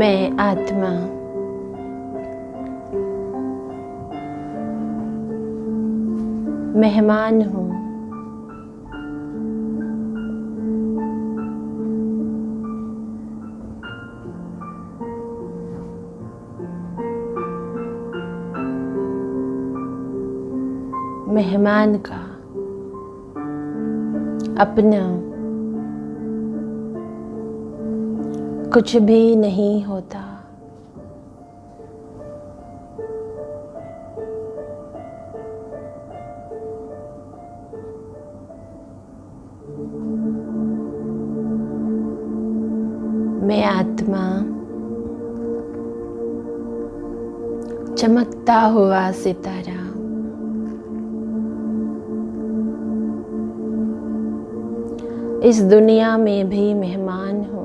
मैं आत्मा मेहमान हूँ। मेहमान का अपना कुछ भी नहीं होता। मैं आत्मा चमकता हुआ सितारा, इस दुनिया में भी मेहमान हूँ।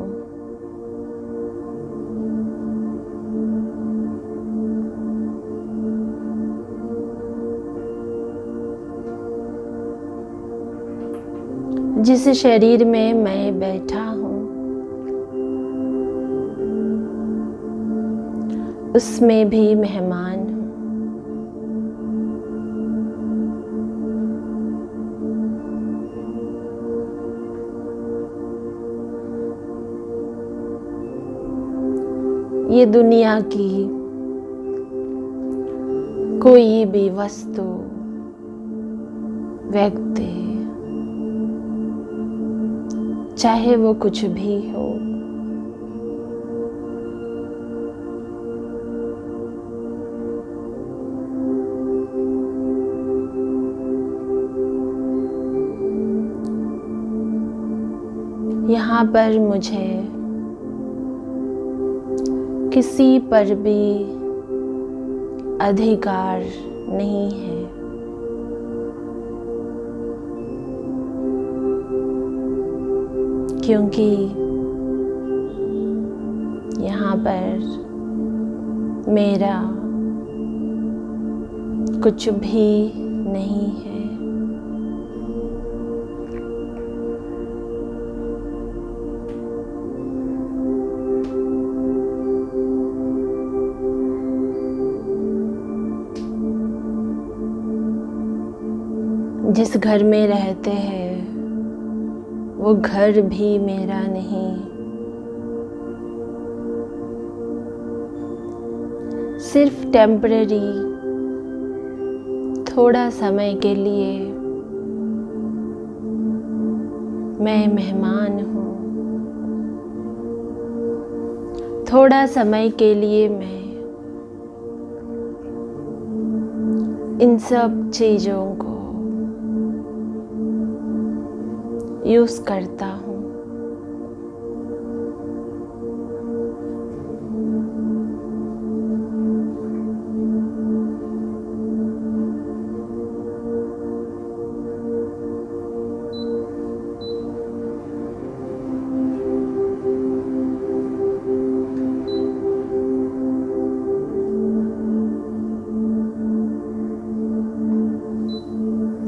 जिस शरीर में मैं बैठा हूँ उसमें भी मेहमान हूँ। ये दुनिया की कोई भी वस्तु, व्यक्ति, चाहे वो कुछ भी हो, यहाँ पर मुझे किसी पर भी अधिकार नहीं है। क्योंकि यहाँ पर मेरा कुछ भी नहीं है। जिस घर में रहते हैं वो घर भी मेरा नहीं। सिर्फ टेम्पररी, थोड़ा समय के लिए मैं मेहमान हूँ। थोड़ा समय के लिए मैं इन सब चीज़ों को यूज़ करता हूँ।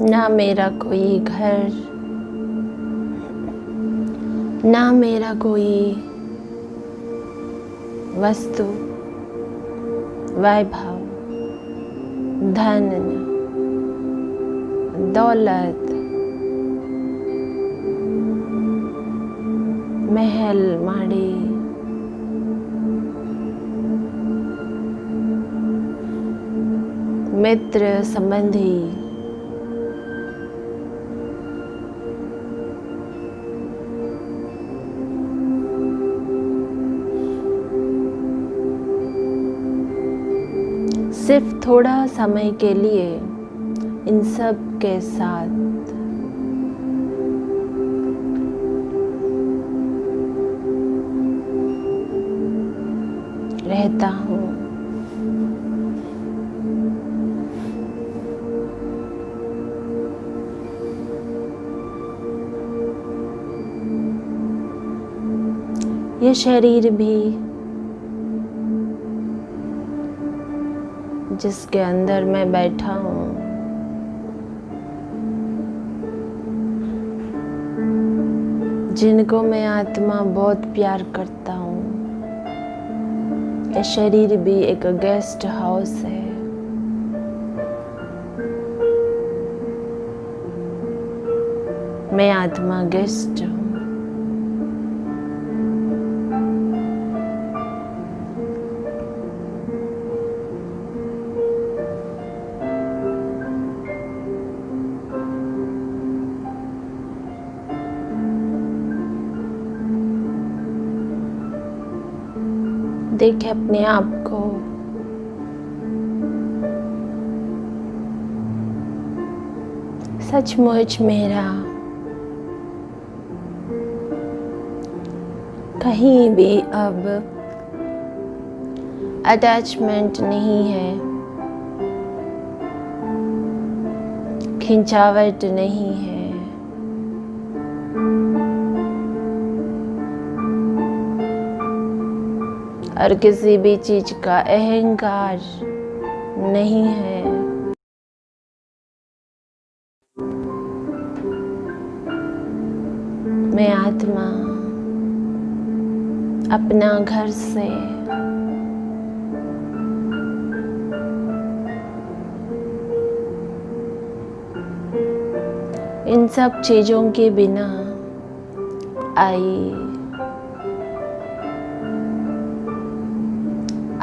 ना मेरा कोई घर, ना मेरा कोई वस्तु, वैभव, धन, दौलत, महल माड़ी, मित्र संबंधी, सिर्फ थोड़ा समय के लिए इन सब के साथ रहता हूँ। ये शरीर भी जिसके अंदर मैं बैठा हूँ जिनको मैं आत्मा बहुत प्यार करता हूँ, ये शरीर भी एक गेस्ट हाउस है। मैं आत्मा गेस्ट हूँ। देखिए अपने आप को सचमुच मेरा कहीं भी अब अटैचमेंट नहीं है, खिंचावट नहीं है। और किसी भी चीज का अहंकार नहीं है। मैं आत्मा अपना घर से इन सब चीजों के बिना आई,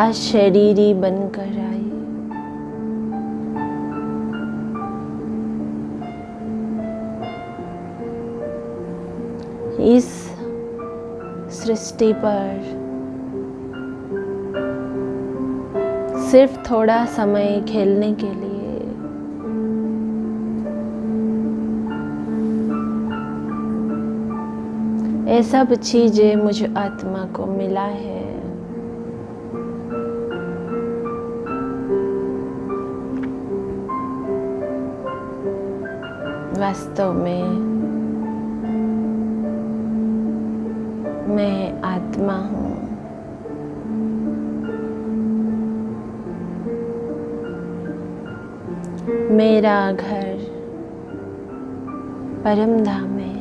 अशरीरी बनकर आई। इस सृष्टि पर सिर्फ थोड़ा समय खेलने के लिए ये सब चीजें मुझ आत्मा को मिला है। वास्तव में मैं आत्मा हूँ। मेरा घर परम धाम है।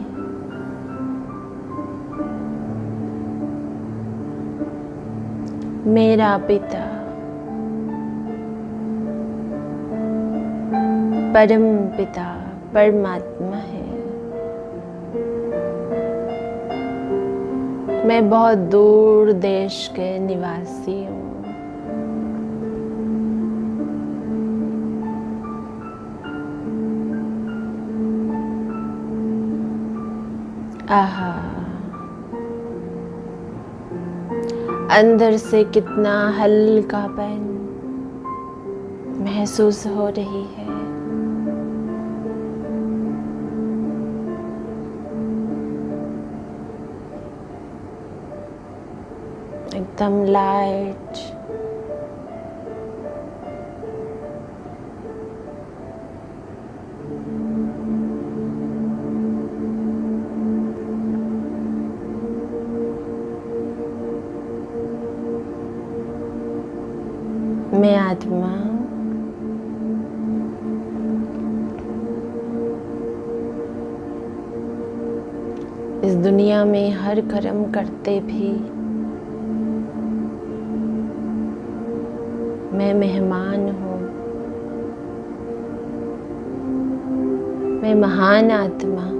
मेरा पिता परम पिता परमात्मा है। मैं बहुत दूर देश के निवासी हूँ। आहा, अंदर से कितना हल्कापन महसूस हो रही है। एकदम लाइट, मैं आत्मा इस दुनिया में हर कर्म करते भी मैं मेहमान हूँ। मैं महान आत्मा हूँ।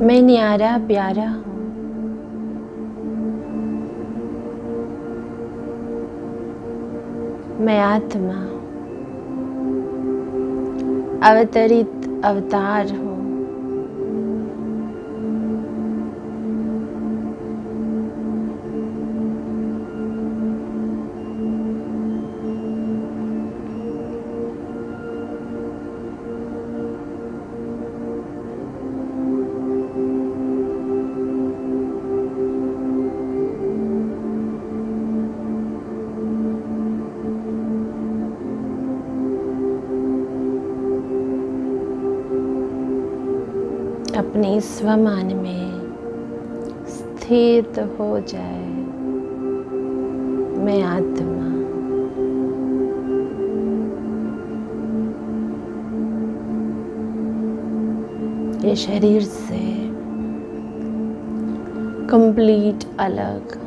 मैं न्यारा प्यारा हूँ। मैं आत्मा अवतरित अवतार हूँ। अपने स्वमान में स्थित हो जाए। मैं आत्मा ये शरीर से कंप्लीट अलग।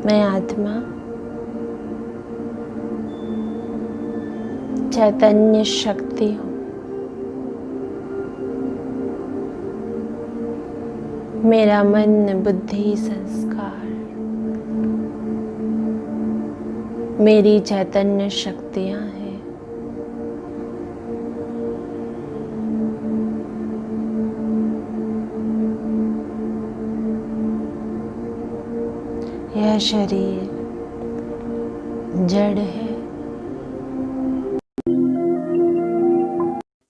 मैं आत्मा चैतन्य शक्ति हूँ। मेरा मन, बुद्धि, संस्कार मेरी चैतन्य शक्तियाँ हैं। यह शरीर जड़ है,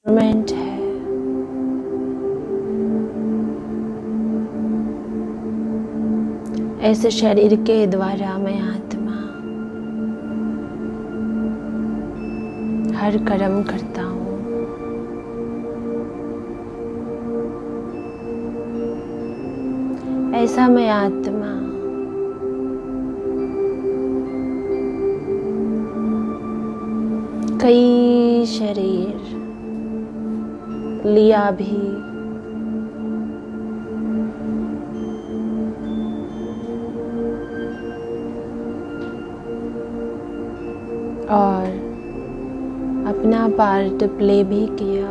इंस्ट्रूमेंट है। ऐसे शरीर के द्वारा मैं आत्मा हर कर्म करता हूँ। ऐसा मैं आत्मा कई शरीर लिया भी, और अपना पार्ट प्ले भी किया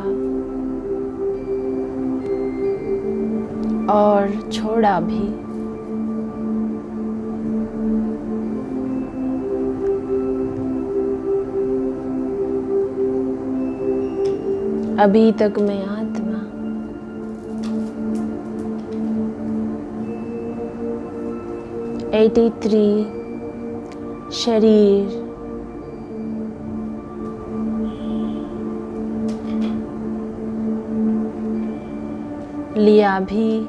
और छोड़ा भी। अभी तक मैं आत्मा शरीर लिया भी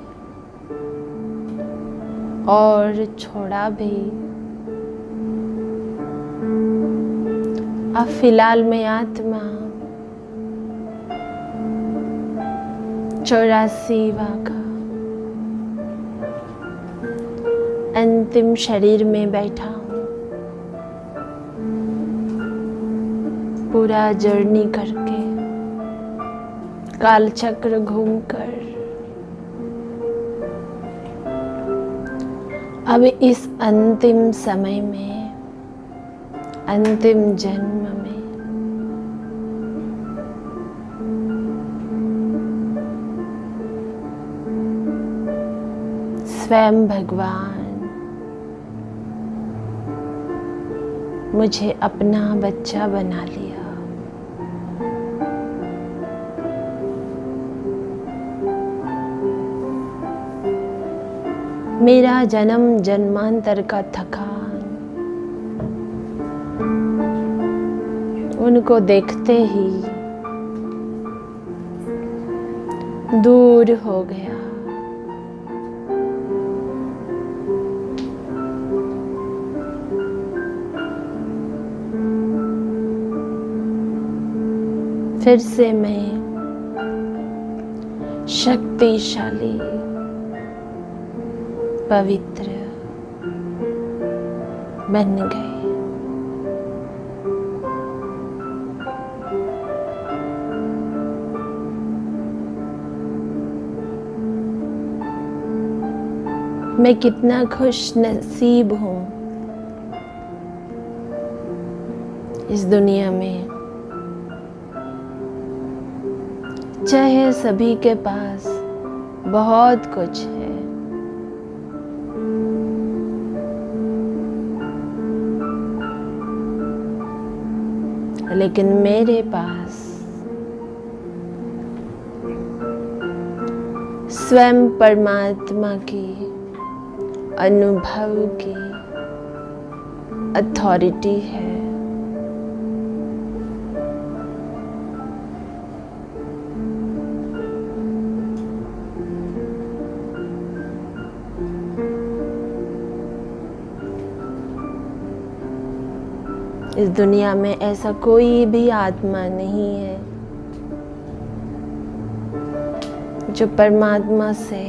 और छोड़ा भी। अब फिलहाल मैं आत्मा 84वां का अंतिम शरीर में बैठा हूँ, पूरा जर्नी करके, कालचक्र घूमकर अब इस अंतिम समय में, अंतिम जन्म में स्वयं भगवान मुझे अपना बच्चा बना लिया। मेरा जन्म जन्मांतर का थकान उनको देखते ही दूर हो गया। फिर से मैं शक्तिशाली, पवित्र बन गए। मैं कितना खुश नसीब हूँ इस दुनिया में। चाहे सभी के पास बहुत कुछ है, लेकिन मेरे पास स्वयं परमात्मा की अनुभव की अथॉरिटी है। इस दुनिया में ऐसा कोई भी आत्मा नहीं है जो परमात्मा से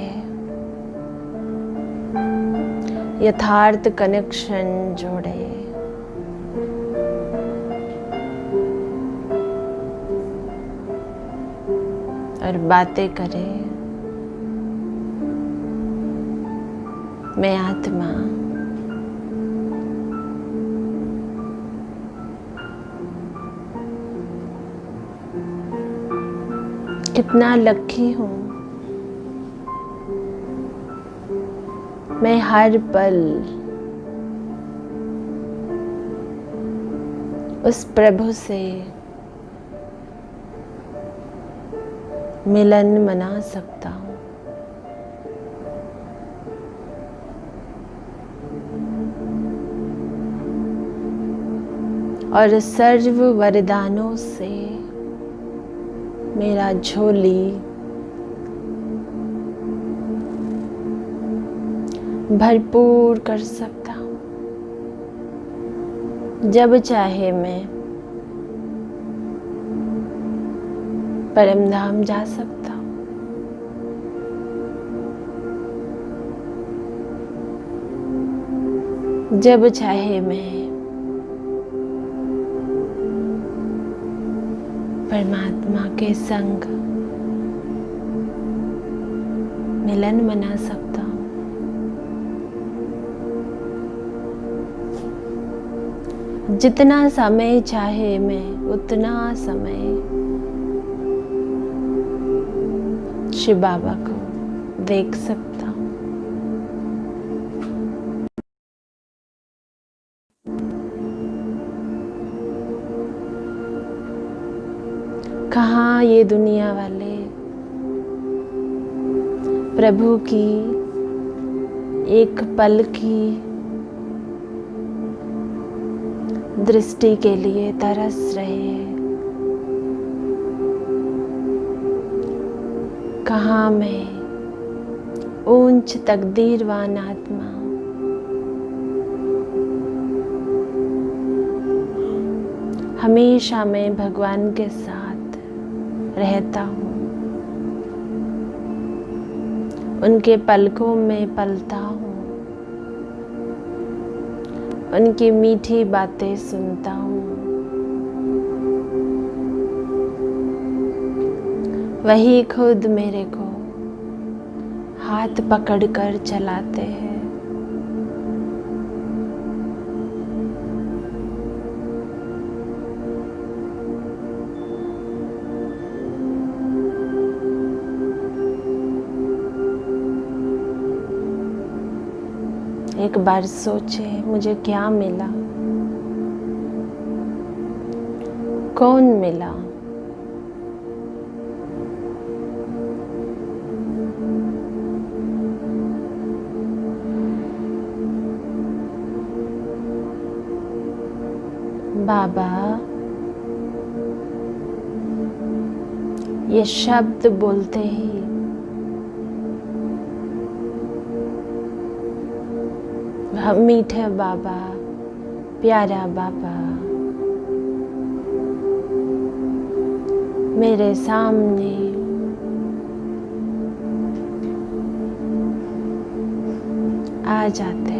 यथार्थ कनेक्शन जोड़े और बातें करे। मैं आत्मा कितना लकी हूँ। मैं हर पल उस प्रभु से मिलन मना सकता हूँ। और सर्व वरदानों से मेरा झोली भरपूर कर सकता हूँ। जब चाहे मैं परम धाम जा सकता हूँ। जब चाहे मैं परमात्मा के संग मिलन मना सकता हूँ। जितना समय चाहे मैं उतना समय शिव बाबा को देख सकता हूँ। कहाँ ये दुनिया वाले प्रभु की एक पल की दृष्टि के लिए तरस रहे हैं। कहाँ मैं ऊंच तकदीरवान आत्मा हमेशा मैं भगवान के साथ रहता हूँ। उनके पलकों में पलता हूँ। उनकी मीठी बातें सुनता हूँ। वही खुद मेरे को हाथ पकड़कर चलाते हैं। एक बार सोचे मुझे क्या मिला, कौन मिला। बाबा ये शब्द बोलते ही मीठे बाबा, प्यारा बाबा मेरे सामने आ जाते।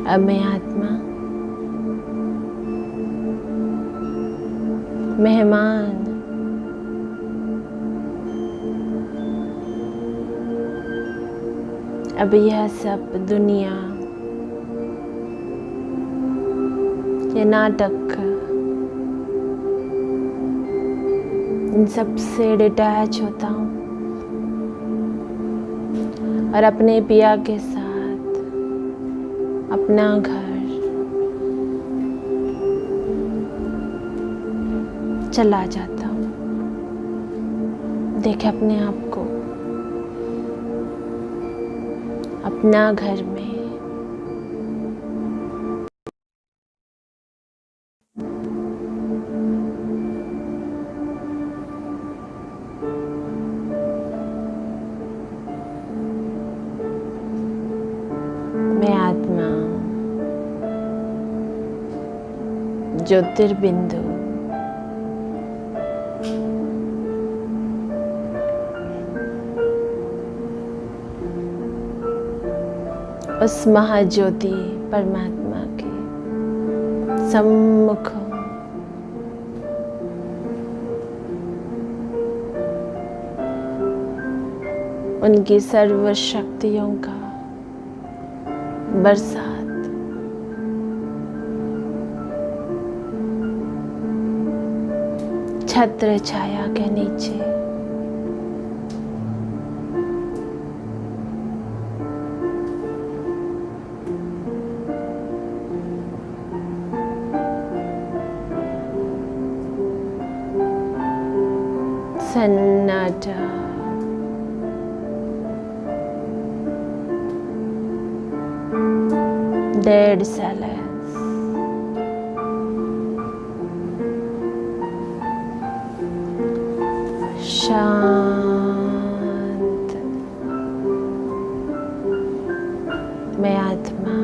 अब मैं आत्मा मेहमान अब यह सब दुनिया ये नाटक इन सब से डिटैच होता हूँ और अपने पिया के साथ अपना घर चला जाता हूँ। देखे अपने आप को अपना घर में ज्योतिर्बिंदु उस महाज्योति परमात्मा के सम्मुख उनकी सर्व शक्तियों का बरसात छत्र छाया के नीचे सन्नाटा डेड साइलेंस शांत मैं आत्मा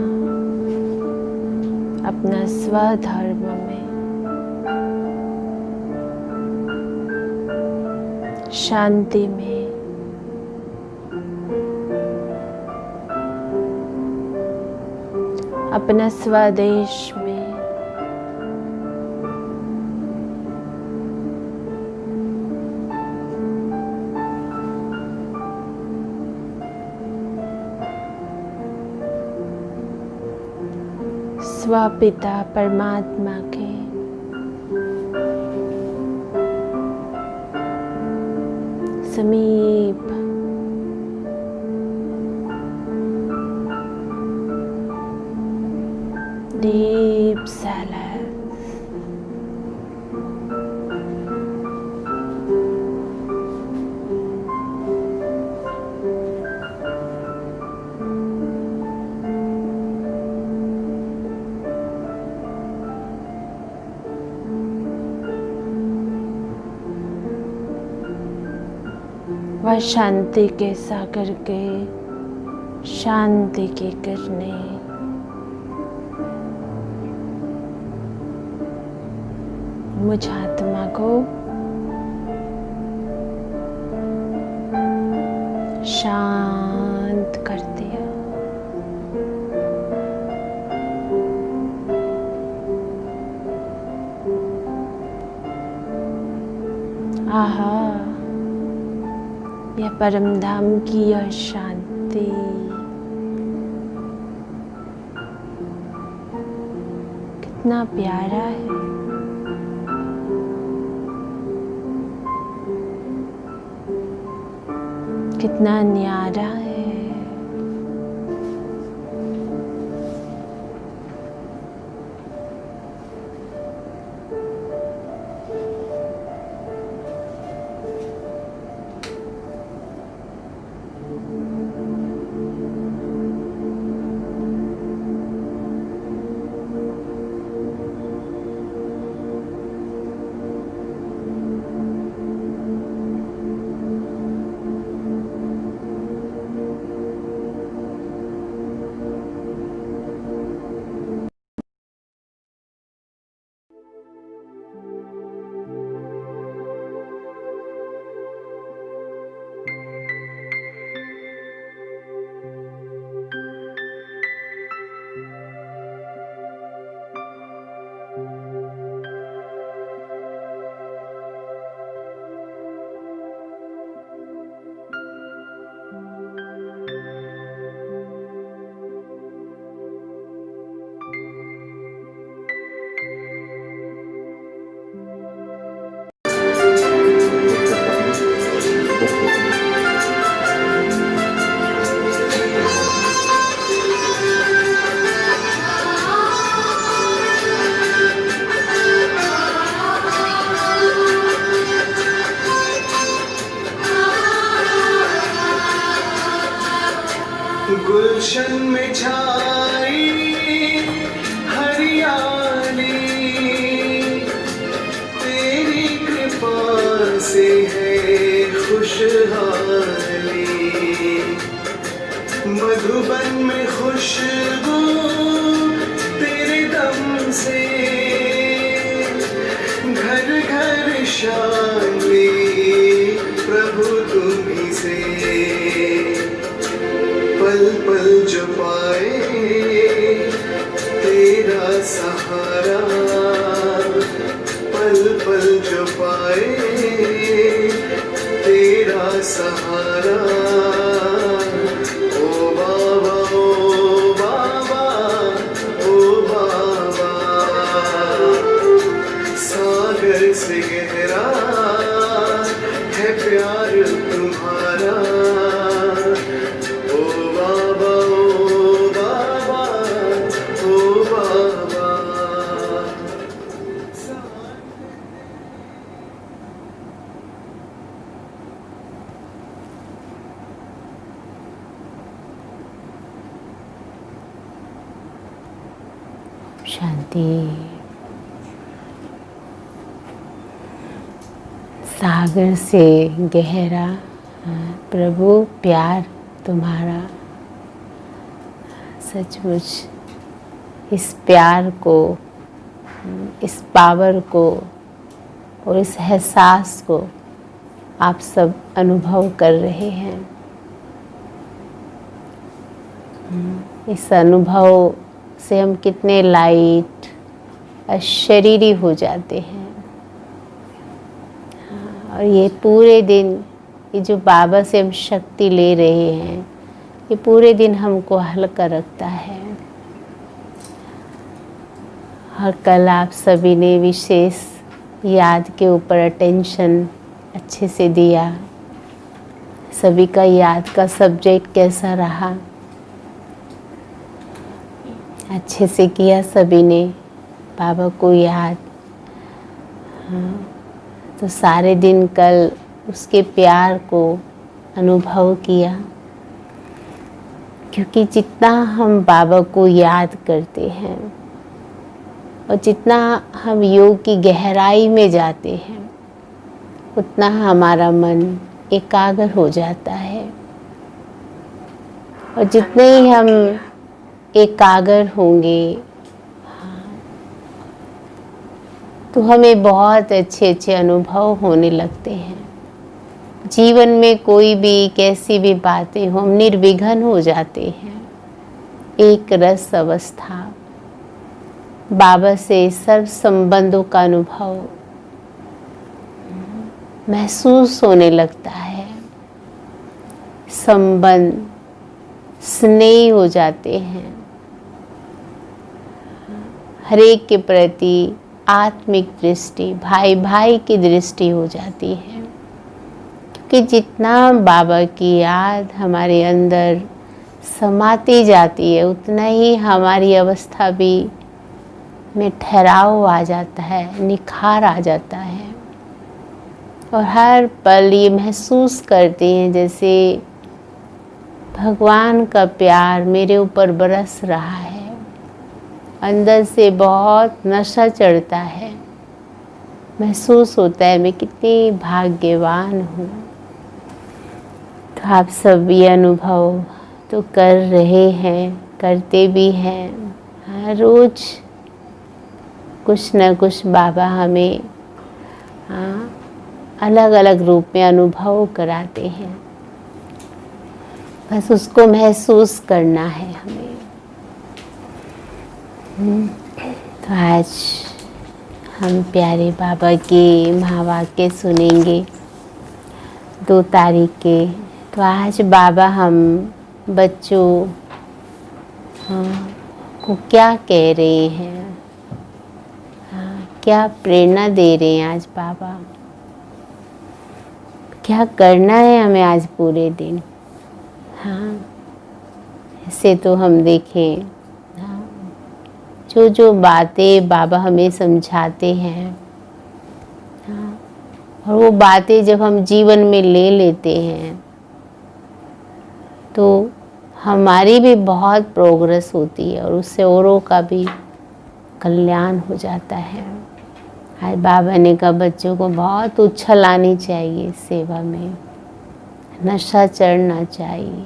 अपना स्वधर्म में शांति में अपना स्वदेश में स्वपिता परमात्मा के समीप डीप साइलेंस वह शांति के सागर के शांति की किरणें मुझ आत्मा को शांत कर दिया। आहा, यह परम धाम की यह शांति कितना प्यारा है। कितना न्यारा है। गुलशन में छाई हरियाली तेरी कृपा से है खुशहाली। मधुबन में खुशबू तेरे दम से पहचान ली प्रभु तुम्हीं से, पल पल जो पाए तेरा सहारा, पल पल जो पाए तेरा सहारा। ओ बाबा ओ बाबा ओ बाबा, सागर से गहरा है प्यार तुम्हारा। ओ बाबा ओ बाबा ओ बाबा। शांति। सागर से गहरा प्रभु प्यार तुम्हारा। सचमुच इस प्यार को, इस पावर को और इस एहसास को आप सब अनुभव कर रहे हैं। इस अनुभव से हम कितने लाइट अशरीरी हो जाते हैं। और ये पूरे दिन, ये जो बाबा से हम शक्ति ले रहे हैं, ये पूरे दिन हमको हल्का रखता है। और कल आप सभी ने विशेष याद के ऊपर अटेंशन अच्छे से दिया। सभी का याद का सब्जेक्ट कैसा रहा? अच्छे से किया सभी ने बाबा को याद। तो सारे दिन कल उसके प्यार को अनुभव किया, क्योंकि जितना हम बाबा को याद करते हैं और जितना हम योग की गहराई में जाते हैं, उतना हमारा मन एकाग्र हो जाता है। और जितने ही हम एकाग्र होंगे, तो हमें बहुत अच्छे अच्छे अनुभव होने लगते हैं। जीवन में कोई भी कैसी भी बातें हो, हम निर्विघ्न हो जाते हैं। एक रस अवस्था, बाबा से सर्व संबंधों का अनुभव महसूस होने लगता है। संबंध स्नेह हो जाते हैं। हरेक के प्रति आत्मिक दृष्टि, भाई भाई की दृष्टि हो जाती है। क्योंकि जितना बाबा की याद हमारे अंदर समाती जाती है, उतना ही हमारी अवस्था भी में ठहराव आ जाता है, निखार आ जाता है। और हर पल ये महसूस करते हैं जैसे भगवान का प्यार मेरे ऊपर बरस रहा है। अंदर से बहुत नशा चढ़ता है। महसूस होता है मैं कितनी भाग्यवान हूँ। तो आप सब ये अनुभव तो कर रहे हैं, करते भी हैं। हर रोज कुछ न कुछ बाबा हमें अलग अलग रूप में अनुभव कराते हैं। बस उसको महसूस करना है हमें। तो आज हम प्यारे बाबा के महावाक्य सुनेंगे 2 तारीख के। तो आज बाबा हम बच्चों को क्या कह रहे हैं, क्या प्रेरणा दे रहे हैं आज बाबा, क्या करना है हमें आज पूरे दिन। ऐसे तो हम देखें जो जो बातें बाबा हमें समझाते हैं, और वो बातें जब हम जीवन में ले लेते हैं तो हमारी भी बहुत प्रोग्रेस होती है और उससे औरों का भी कल्याण हो जाता है। आज बाबा ने कहा बच्चों को बहुत उछल आनी चाहिए सेवा में, नशा चढ़ना चाहिए।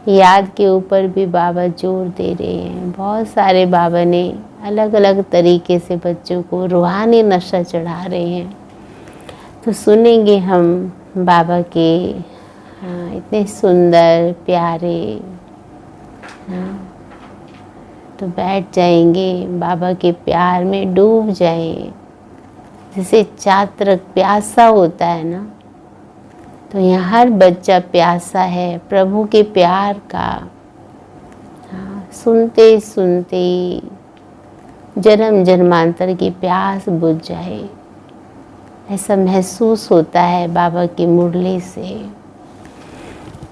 याद के ऊपर भी बाबा जोर दे रहे हैं। बहुत सारे बाबा ने अलग अलग तरीके से बच्चों को रूहानी नशा चढ़ा रहे हैं। तो सुनेंगे हम बाबा के इतने सुंदर प्यारे, तो बैठ जाएंगे, बाबा के प्यार में डूब जाएं। जैसे चातक प्यासा होता है ना, तो यहाँ हर बच्चा प्यासा है प्रभु के प्यार का। सुनते सुनते जन्म जन्मांतर की प्यास बुझ जाए, ऐसा महसूस होता है बाबा के मुरली से।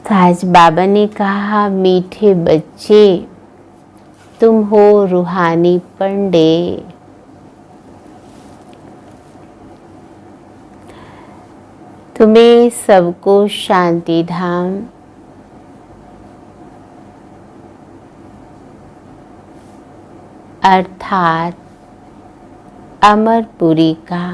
तो आज बाबा ने कहा, मीठे बच्चे तुम हो रूहानी पंडे। तुम्हें सबको शांति धाम अर्थात अमरपुरी का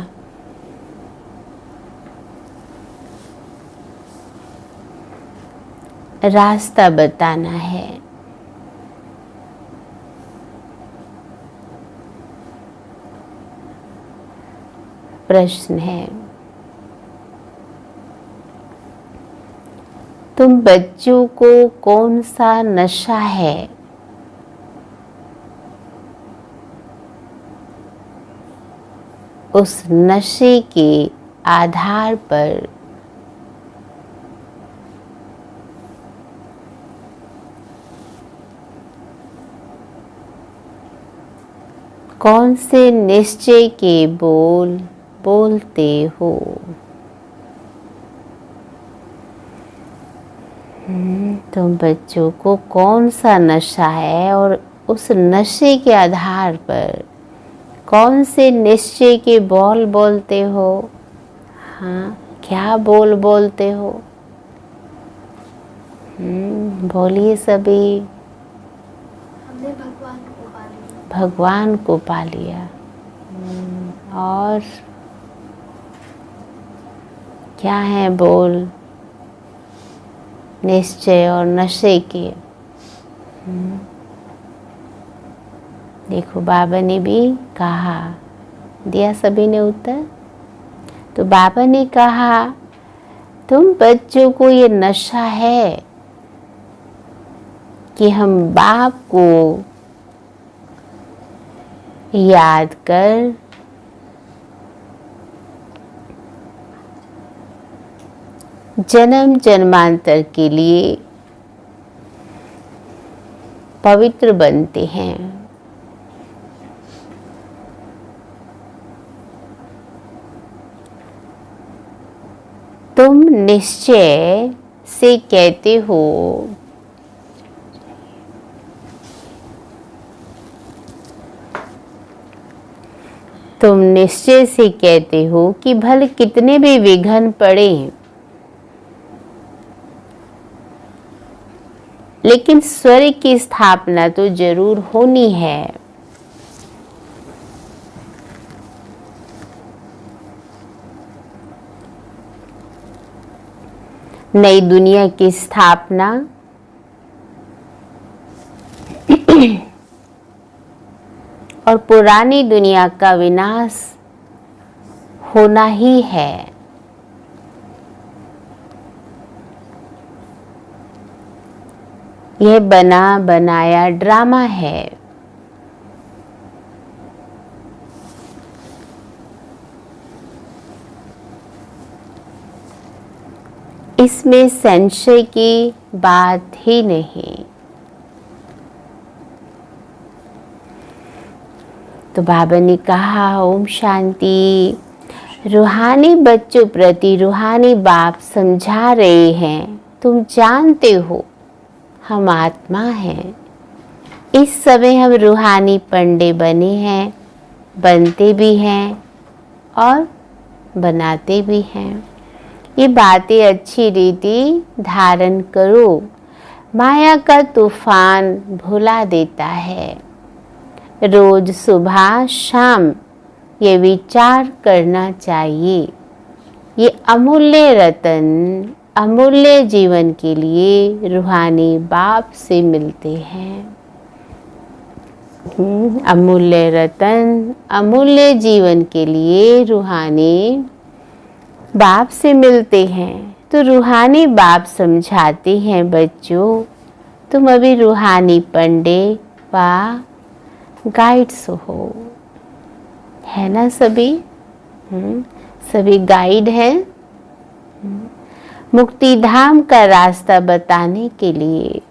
रास्ता बताना है। प्रश्न है, तुम बच्चों को कौन सा नशा है? उस नशे के आधार पर कौन से निश्चय के बोल बोलते हो? तुम बच्चों को कौन सा नशा है और उस नशे के आधार पर कौन से निश्चय के बोल बोलते हो? हाँ, क्या बोल बोलते हो? बोलिए सभी। हमने भगवान को पा लिया। भगवान को पा लिया। और क्या है बोल निश्चय और नशे के? देखो बाबा ने भी कहा, दिया सभी ने उत्तर। तो बाबा ने कहा, तुम बच्चों को ये नशा है कि हम बाप को याद कर जन्म जन्मांतर के लिए पवित्र बनते हैं। तुम निश्चय से कहते हो तुम निश्चय से कहते हो कि भले कितने भी विघ्न पड़े, लेकिन स्वर्ग की स्थापना तो जरूर होनी है। नई दुनिया की स्थापना और पुरानी दुनिया का विनाश होना ही है। यह बना बनाया ड्रामा है। इसमें संशय की बात ही नहीं। तो बाबा ने कहा, ओम शांति। रूहानी बच्चों प्रति रूहानी बाप समझा रहे हैं, तुम जानते हो हम आत्मा हैं। इस समय हम रूहानी पंडे बने हैं, बनते भी हैं और बनाते भी हैं। ये बातें अच्छी रीति धारण करो। माया का तूफान भुला देता है। रोज सुबह शाम ये विचार करना चाहिए, ये अमूल्य रतन अमूल्य जीवन के लिए रूहानी बाप से मिलते हैं। अमूल्य रतन अमूल्य जीवन के लिए रूहानी बाप से मिलते हैं तो रूहानी बाप समझाते हैं, बच्चों तुम अभी रूहानी पंडित व गाइड्स हो, है ना सभी? सभी गाइड हैं मुक्ति धाम का रास्ता बताने के लिए।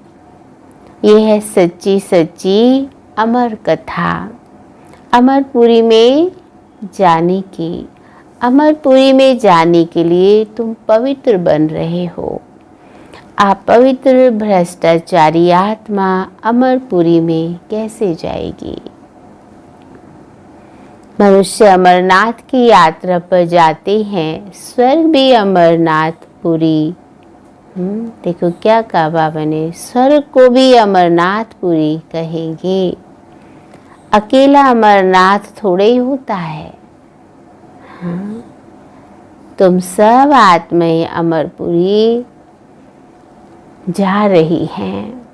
यह है सच्ची सच्ची अमर कथा। अमरपुरी में जाने की, अमरपुरी में जाने के लिए तुम पवित्र बन रहे हो। आप पवित्र भ्रष्टाचारी आत्मा अमरपुरी में कैसे जाएगी? मनुष्य अमरनाथ की यात्रा पर जाते हैं, स्वर्ग भी अमरनाथपुरी। देखो क्या कहा बाबा ने, स्वर्ग को भी अमरनाथपुरी कहेंगे। अकेला अमरनाथ थोड़े ही होता है। तुम सब आत्माएं अमरपुरी जा रही हैं।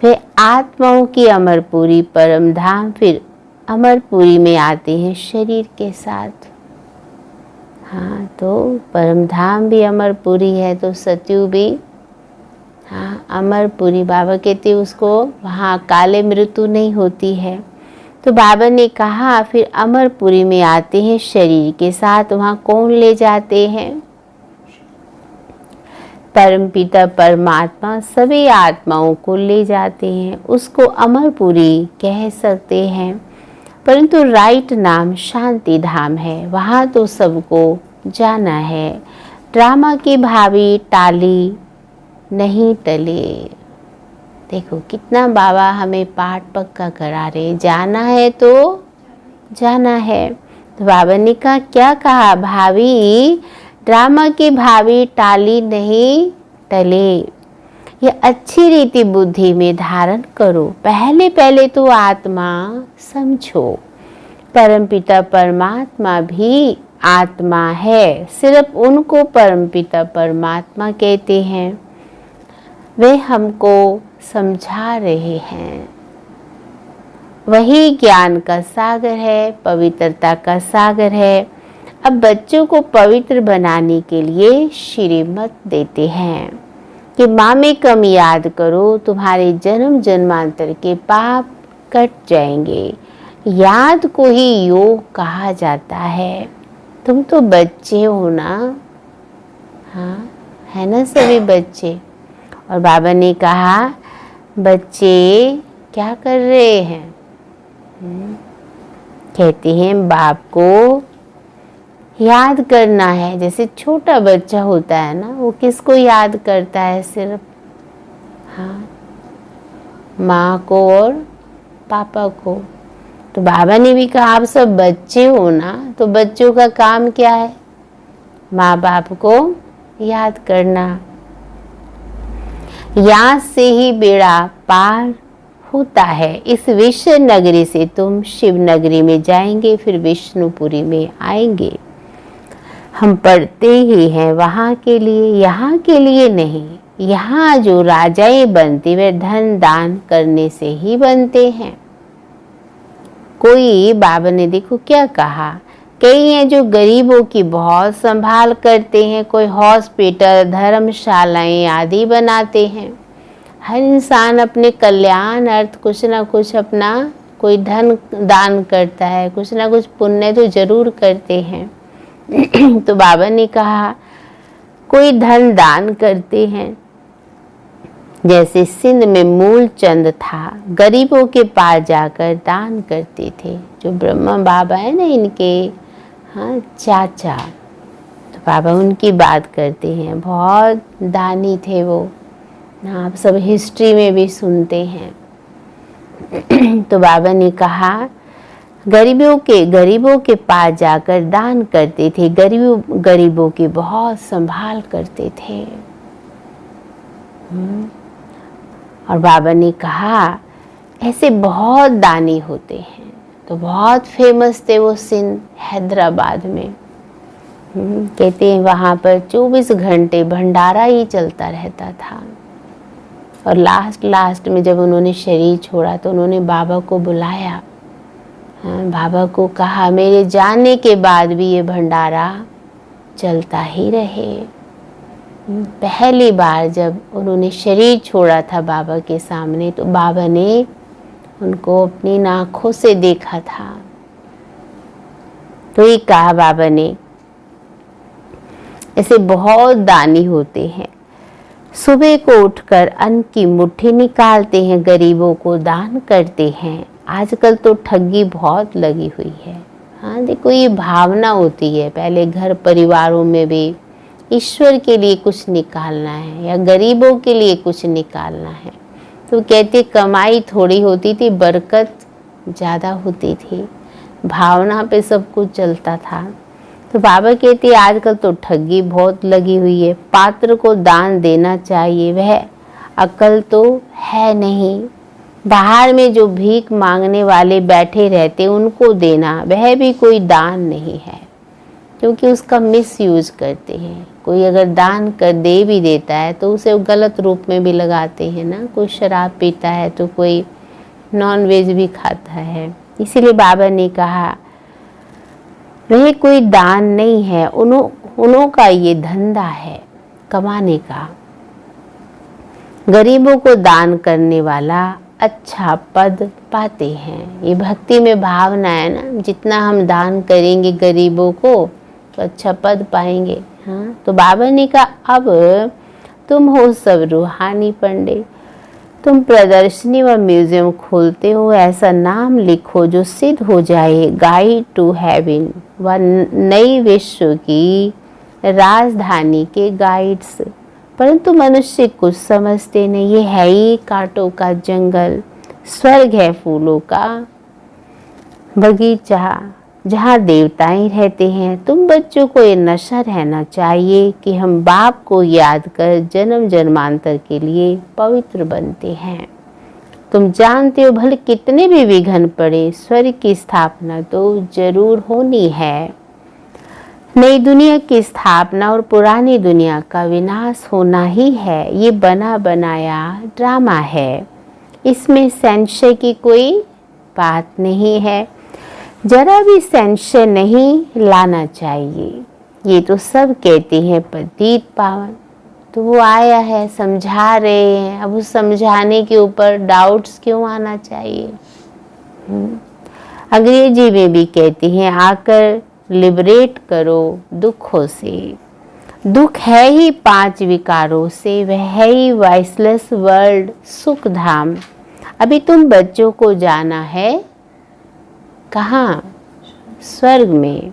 फिर आत्माओं की अमरपुरी परम धाम, फिर अमरपुरी में आते हैं शरीर के साथ। हाँ, तो परम धाम भी अमरपुरी है, तो सत्यु भी अमरपुरी। बाबा कहते हैं उसको वहाँ काले मृत्यु नहीं होती है। तो बाबा ने कहा फिर अमरपुरी में आते हैं शरीर के साथ। वहाँ कौन ले जाते हैं? परमपिता परमात्मा सभी आत्माओं को ले जाते हैं। उसको अमरपुरी कह सकते हैं, परंतु राइट नाम शांति धाम है। वहाँ तो सबको जाना है। ड्रामा की भाभी टाली नहीं टले। देखो कितना बाबा हमें पाठ पक्का करा रहे, जाना है तो जाना है। तो बाबा ने कहा, क्या कहा भाभी? ड्रामा की भाभी टाली नहीं टले। ये अच्छी रीति बुद्धि में धारण करो। पहले पहले तो आत्मा समझो, परमपिता परमात्मा भी आत्मा है। सिर्फ उनको परमपिता परमात्मा कहते हैं। वे हमको समझा रहे हैं। वही ज्ञान का सागर है, पवित्रता का सागर है। अब बच्चों को पवित्र बनाने के लिए श्रीमत देते हैं कि माँ में कम याद करो, तुम्हारे जन्म जन्मांतर के पाप कट जाएंगे। याद को ही योग कहा जाता है। तुम तो बच्चे हो ना, हाँ है ना सभी बच्चे। और बाबा ने कहा बच्चे क्या कर रहे हैं? कहते हैं बाप को याद करना है। जैसे छोटा बच्चा होता है ना, वो किसको याद करता है? सिर्फ माँ को और पापा को। तो बाबा ने भी कहा आप सब बच्चे हो ना, तो बच्चों का काम क्या है? माँ बाप को याद करना। याद से ही बेड़ा पार होता है। इस विश्व नगरी से तुम शिव नगरी में जाएंगे, फिर विष्णुपुरी में आएंगे। हम पढ़ते ही हैं वहाँ के लिए, यहाँ के लिए नहीं। यहाँ जो राजाएं बनते वे धन दान करने से ही बनते हैं। कोई बाबा ने देखो क्या कहा, कई हैं जो गरीबों की बहुत संभाल करते हैं। कोई हॉस्पिटल, धर्मशालाएं आदि बनाते हैं। हर इंसान अपने कल्याण अर्थ कुछ ना कुछ अपना कोई धन दान करता है, कुछ ना कुछ पुण्य तो जरूर करते हैं। तो बाबा ने कहा कोई धन दान करते हैं। जैसे सिंध में मूल चंद था, गरीबों के पास जाकर दान करते थे। जो ब्रह्मा बाबा है ना इनके चाचा, तो बाबा उनकी बात करते हैं। बहुत दानी थे वो ना, आप सब हिस्ट्री में भी सुनते हैं। तो बाबा ने कहा गरीबों के पास जाकर दान करते थे। गरीबों की बहुत संभाल करते थे। और बाबा ने कहा ऐसे बहुत दानी होते हैं। तो बहुत फेमस थे वो सिंध हैदराबाद में। कहते हैं वहाँ पर 24 घंटे भंडारा ही चलता रहता था। और लास्ट में जब उन्होंने शरीर छोड़ा तो उन्होंने बाबा को बुलाया। बाबा को कहा मेरे जाने के बाद भी ये भंडारा चलता ही रहे। पहली बार जब उन्होंने शरीर छोड़ा था बाबा के सामने, तो बाबा ने उनको अपनी आँखों से देखा था। तो ये कहा बाबा ने, ऐसे बहुत दानी होते हैं, सुबह को उठकर अन्न की मुट्ठी निकालते हैं, गरीबों को दान करते हैं। आजकल तो ठगी बहुत लगी हुई है। हाँ देखो, ये भावना होती है, पहले घर परिवारों में भी ईश्वर के लिए कुछ निकालना है या गरीबों के लिए कुछ निकालना है, तो कहते कमाई थोड़ी होती थी, बरकत ज़्यादा होती थी, भावना पे सब कुछ चलता था। तो बाबा कहते आजकल तो ठगी बहुत लगी हुई है, पात्र को दान देना चाहिए, वह अकल तो है नहीं। बाहर में जो भीख मांगने वाले बैठे रहते उनको देना, वह भी कोई दान नहीं है, क्योंकि उसका मिस यूज करते हैं। कोई अगर दान कर दे भी देता है तो उसे गलत रूप में भी लगाते हैं ना। कोई शराब पीता है तो कोई नॉन वेज भी खाता है। इसीलिए बाबा ने कहा वह कोई दान नहीं है, उन्हों का ये धंधा है कमाने का। गरीबों को दान करने वाला अच्छा पद पाते हैं। ये भक्ति में भावना है ना, जितना हम दान करेंगे गरीबों को तो अच्छा पद पाएंगे। हाँ, तो बाबा ने कहा अब तुम हो सब रूहानी पंडित, तुम प्रदर्शनी व म्यूजियम खोलते हो, ऐसा नाम लिखो जो सिद्ध हो जाए, गाइड टू हेवन व नई विश्व की राजधानी के गाइड्स। परंतु मनुष्य कुछ समझते नहीं, ये है ही कांटों का जंगल, स्वर्ग है फूलों का बगीचा जहाँ देवताएं रहते हैं। तुम बच्चों को ये नशा रहना चाहिए कि हम बाप को याद कर जन्म जन्मांतर के लिए पवित्र बनते हैं। तुम जानते हो भले कितने भी विघ्न पड़े, स्वर्ग की स्थापना तो जरूर होनी है। नई दुनिया की स्थापना और पुरानी दुनिया का विनाश होना ही है। ये बना बनाया ड्रामा है, इसमें संशय की कोई बात नहीं है, जरा भी संशय नहीं लाना चाहिए। ये तो सब कहते हैं पतित पावन, तो वो आया है समझा रहे हैं, अब उस समझाने के ऊपर डाउट्स क्यों आना चाहिए। अंग्रेजी में भी कहते हैं आकर लिबरेट करो दुखों से। दुख है ही 5 विकारों से, वह है ही वाइसलेस वर्ल्ड सुख धाम। अभी तुम बच्चों को जाना है कहाँ? स्वर्ग में।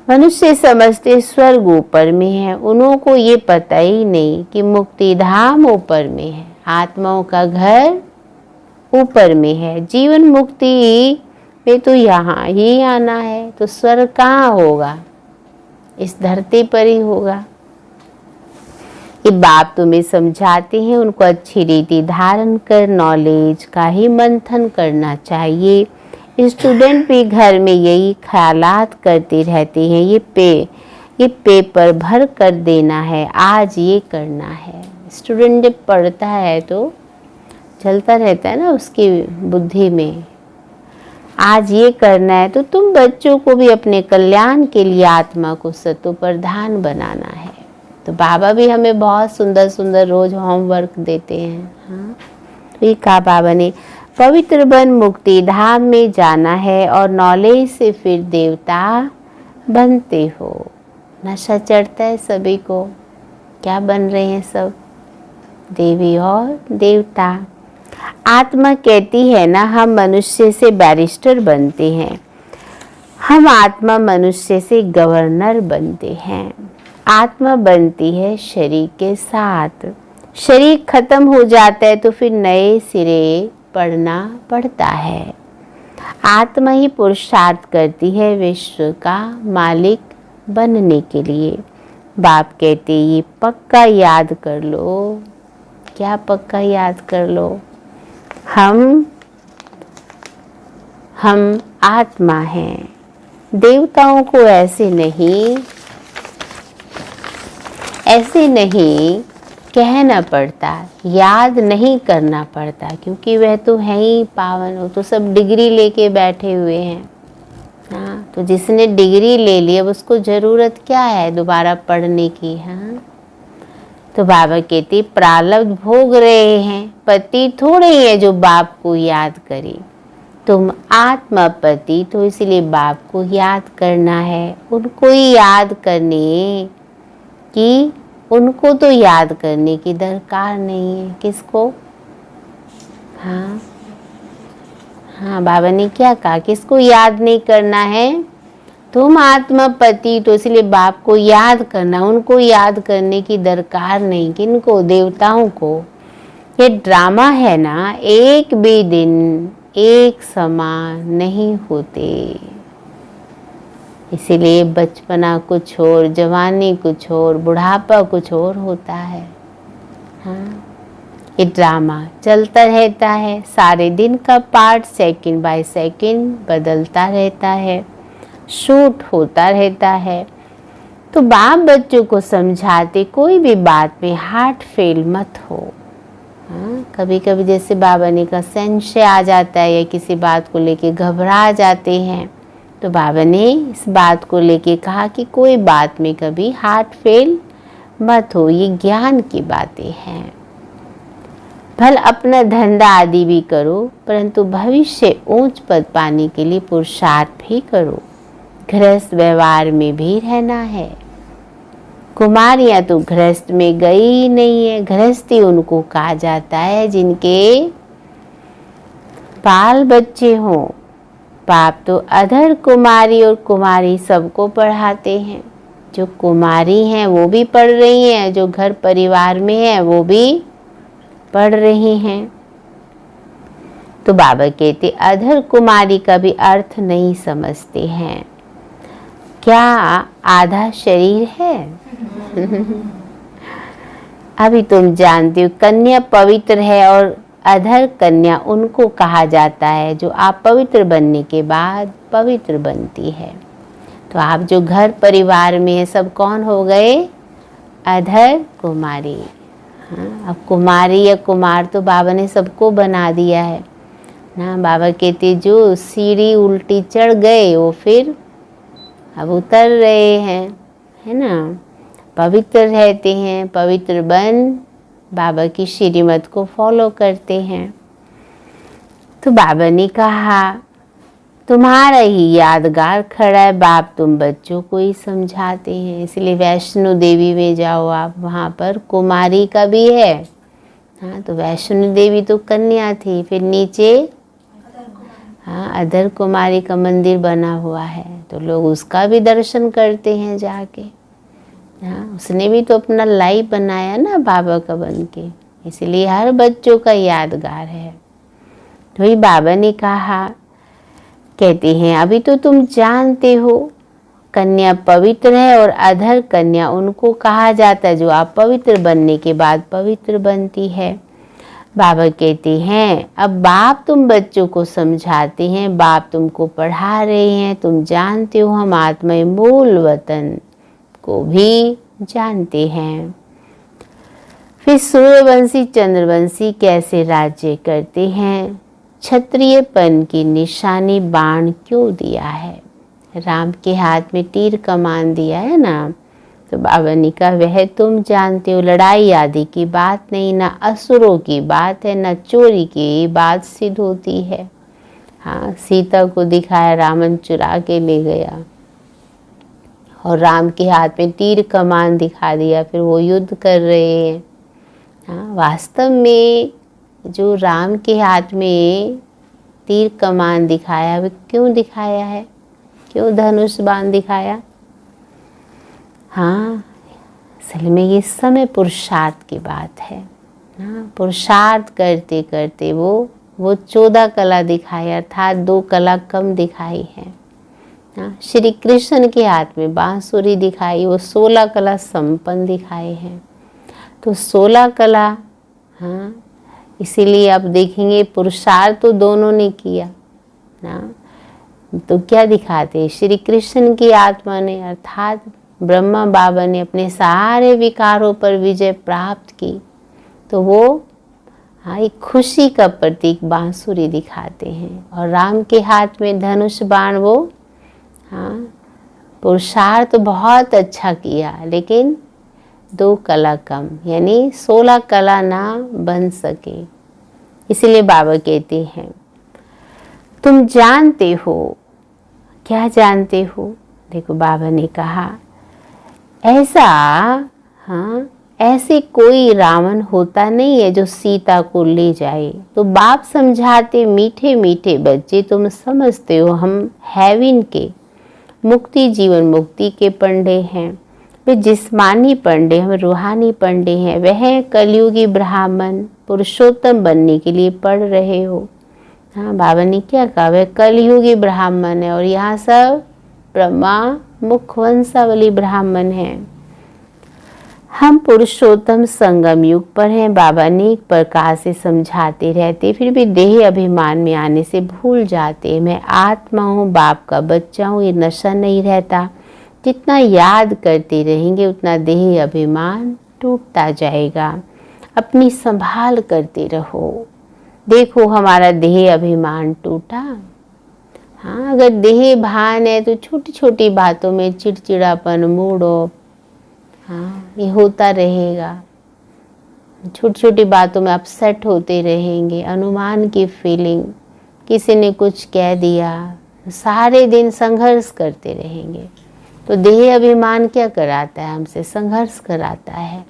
मनुष्य समझते स्वर्ग ऊपर में है, उन्हों को ये पता ही नहीं कि मुक्ति धाम ऊपर में है, आत्माओं का घर ऊपर में है। जीवन मुक्ति में तो यहाँ ही आना है, तो स्वर्ग कहाँ होगा? इस धरती पर ही होगा। ये बाप तुम्हें समझाते हैं, उनको अच्छी रीति धारण कर नॉलेज का ही मंथन करना चाहिए। स्टूडेंट भी घर में यही ख्यालात करते रहते हैं, ये पेपर भर कर देना है, आज ये करना है। स्टूडेंट जब पढ़ता है तो चलता रहता है ना उसकी बुद्धि में, आज ये करना है। तो तुम बच्चों को भी अपने कल्याण के लिए आत्मा को सतो प्रधान बनाना है। तो बाबा भी हमें बहुत सुंदर सुंदर रोज होमवर्क देते हैं। हाँ, तो ये कहा बाबा ने, पवित्र बन मुक्ति धाम में जाना है और नॉलेज से फिर देवता बनते हो। नशा चढ़ता है सभी को, क्या बन रहे हैं सब? देवी और देवता। आत्मा कहती है ना, हम मनुष्य से बैरिस्टर बनते हैं, हम आत्मा मनुष्य से गवर्नर बनते हैं। आत्मा बनती है शरीर के साथ, शरीर खत्म हो जाता है तो फिर नए सिरे पढ़ना पड़ता है। आत्मा ही पुरुषार्थ करती है विश्व का मालिक बनने के लिए। बाप कहते ये पक्का याद कर लो। क्या पक्का याद कर लो? हम आत्मा हैं। देवताओं को ऐसे नहीं कहना पड़ता, याद नहीं करना पड़ता, क्योंकि वह तो है ही पावन, वो तो सब डिग्री लेके बैठे हुए हैं। हाँ, तो जिसने डिग्री ले ली अब उसको ज़रूरत क्या है दोबारा पढ़ने की। हाँ, तो बाबा कहते प्रारब्ध भोग रहे हैं, पति थोड़े ही है जो बाप को याद करे। तुम आत्मा पति, तो इसलिए बाप को याद करना है। उनको ही याद करने की, उनको तो याद करने की दरकार नहीं है। किसको? हाँ हाँ, बाबा ने क्या कहा, किसको याद नहीं करना है? तुम आत्मा पति, तो इसलिए बाप को याद करना, उनको याद करने की दरकार नहीं। किनको? देवताओं को। ये ड्रामा है ना, एक भी दिन एक समान नहीं होते। इसीलिए बचपना कुछ और, जवानी कुछ और, बुढ़ापा कुछ और होता है। हाँ, ये ड्रामा चलता रहता है। सारे दिन का पार्ट सेकंड बाय सेकंड बदलता रहता है, शूट होता रहता है। तो बाप बच्चों को समझाते कोई भी बात में हार्ट फेल मत हो। हाँ, कभी कभी जैसे बाबा ने कहा संशय आ जाता है या किसी बात को लेके घबरा जाते हैं, तो बाबा ने इस बात को लेके कहा कि कोई बात में कभी हार्ट फेल मत हो, ये ज्ञान की बातें हैं। भल अपना धंधा आदि भी करो, परंतु भविष्य ऊंच पद पाने के लिए पुरुषार्थ भी करो। गृहस्थ व्यवहार में भी रहना है। कुमारियां तो गृहस्थ में गई नहीं है। गृहस्थी उनको कहा जाता है जिनके बाल बच्चे हों। बाप तो अधर कुमारी और कुमारी सबको पढ़ाते हैं। जो कुमारी हैं वो भी पढ़ रही हैं, जो घर परिवार में है वो भी पढ़ रही हैं। तो बाबा कहते अधर कुमारी का भी अर्थ नहीं समझते हैं। क्या आधा शरीर है? अभी तुम जानते हो कन्या पवित्र है और अधर कन्या उनको कहा जाता है जो आप पवित्र बनने के बाद पवित्र बनती है। तो आप जो घर परिवार में है सब कौन हो गए? अधर कुमारी। हाँ, अब कुमारी या कुमार तो बाबा ने सबको बना दिया है ना। बाबा कहते जो सीढ़ी उल्टी चढ़ गए वो फिर अब उतर रहे हैं, है ना। पवित्र रहते हैं, पवित्र बन बाबा की श्रीमत को फॉलो करते हैं। तो बाबा ने कहा तुम्हारा ही यादगार खड़ा है। बाप तुम बच्चों को ही समझाते हैं, इसलिए वैष्णो देवी में जाओ आप, वहाँ पर कुमारी का भी है। हाँ, तो वैष्णो देवी तो कन्या थी, फिर नीचे हाँ अधर कुमारी का मंदिर बना हुआ है, तो लोग उसका भी दर्शन करते हैं जाके। हाँ, उसने भी तो अपना लाइफ बनाया ना बाबा का बन के, इसलिए हर बच्चों का यादगार है। तो ही बाबा ने कहा, कहते हैं अभी तो तुम जानते हो कन्या पवित्र है और अधर कन्या उनको कहा जाता है जो आप पवित्र बनने के बाद पवित्र बनती है। बाबा कहते हैं अब बाप तुम बच्चों को समझाते हैं, बाप तुमको पढ़ा रहे हैं। तुम जानते हो हम आत्मा मूल वतन को भी जानते हैं। फिर सूर्यवंशी चंद्रवंशी कैसे राज्य करते हैं, क्षत्रियपन की निशानी बाण क्यों दिया है। राम के हाथ में तीर कमान दिया है ना, तो बाबा ने कहा वह तुम जानते हो, लड़ाई आदि की बात नहीं, ना असुरों की बात है, ना चोरी की बात सिद्ध होती है। हाँ, सीता को दिखाया, रावण चुरा के ले गया और राम के हाथ में तीर कमान दिखा दिया, फिर वो युद्ध कर रहे हैं। हाँ, वास्तव में जो राम के हाथ में तीर कमान दिखाया वो क्यों दिखाया है, क्यों धनुष बाण दिखाया। हाँ, असल में ये समय पुरुषार्थ की बात है। हाँ, पुरुषार्थ करते करते वो 14 कला दिखाई, अर्थात 2 कला कम दिखाई है। हाँ, श्री कृष्ण के हाथ में बांसुरी दिखाई, वो 16 कला संपन्न दिखाए हैं। तो 16 कला, हाँ, इसीलिए आप देखेंगे पुरुषार्थ तो दोनों ने किया ना। तो क्या दिखाते, श्री कृष्ण की आत्मा ने अर्थात ब्रह्मा बाबा ने अपने सारे विकारों पर विजय प्राप्त की, तो वो हाँ एक खुशी का प्रतीक बांसुरी दिखाते हैं। और राम के हाथ में धनुष बाण वो हाँ, पुरुषार्थ तो बहुत अच्छा किया, लेकिन 2 कला कम, यानी 16 कला ना बन सके। इसीलिए बाबा कहते हैं तुम जानते हो। क्या जानते हो? देखो बाबा ने कहा ऐसा, हाँ, ऐसे कोई रावण होता नहीं है जो सीता को ले जाए। तो बाप समझाते, मीठे मीठे बच्चे तुम समझते हो हम हेवन के, मुक्ति जीवन मुक्ति के पंडे हैं। वे जिस्मानी पंडे, हम रूहानी पंडे हैं। वह कलयुगी ब्राह्मण पुरुषोत्तम बनने के लिए पढ़ रहे हो। हाँ, बाबा ने क्या कहा? वह कलयुगी ब्राह्मण है और यहाँ सब ब्रह्मा मुख वंशावली ब्राह्मण हैं। हम पुरुषोत्तम संगम युग पर हैं। बाबा ने एक प्रकार से समझाते रहते, फिर भी देह अभिमान में आने से भूल जाते। मैं आत्मा हूँ, बाप का बच्चा हूँ, ये नशा नहीं रहता। जितना याद करते रहेंगे उतना देह अभिमान टूटता जाएगा। अपनी संभाल करते रहो। देखो हमारा देह अभिमान टूटा। हाँ, अगर देह भान है तो छोटी छोटी बातों में चिड़चिड़ापन, मूड ऑफ, हाँ, ये होता रहेगा। छोटी छोटी बातों में अपसेट होते रहेंगे, अनुमान की फीलिंग, किसी ने कुछ कह दिया, सारे दिन संघर्ष करते रहेंगे। तो देह अभिमान क्या कराता है? हमसे संघर्ष कराता है।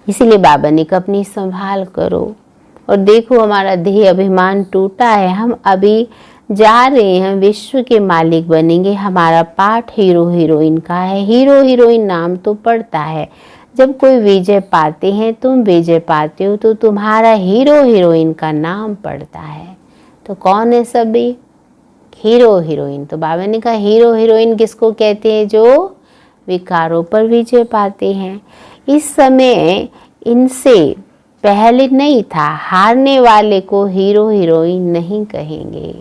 इसीलिए बाबा ने कहा अपनी संभाल करो। और देखो हमारा देह अभिमान टूटा है। हम अभी जा रहे हैं, विश्व के मालिक बनेंगे। हमारा पाठ हीरो हीरोइन का है। हीरो हीरोइन नाम तो पड़ता है। जब कोई विजय पाते हैं, तुम विजय पाते हो, तो तुम्हारा हीरो हीरोइन का नाम पड़ता है। तो कौन है सभी? Hero heroine. तो बाबा ने कहा हीरो हीरोइन किसको कहते हैं? जो विकारों पर विजय पाते हैं। इस समय इनसे पहले नहीं था। हारने वाले को हीरो हीरोइन नहीं कहेंगे।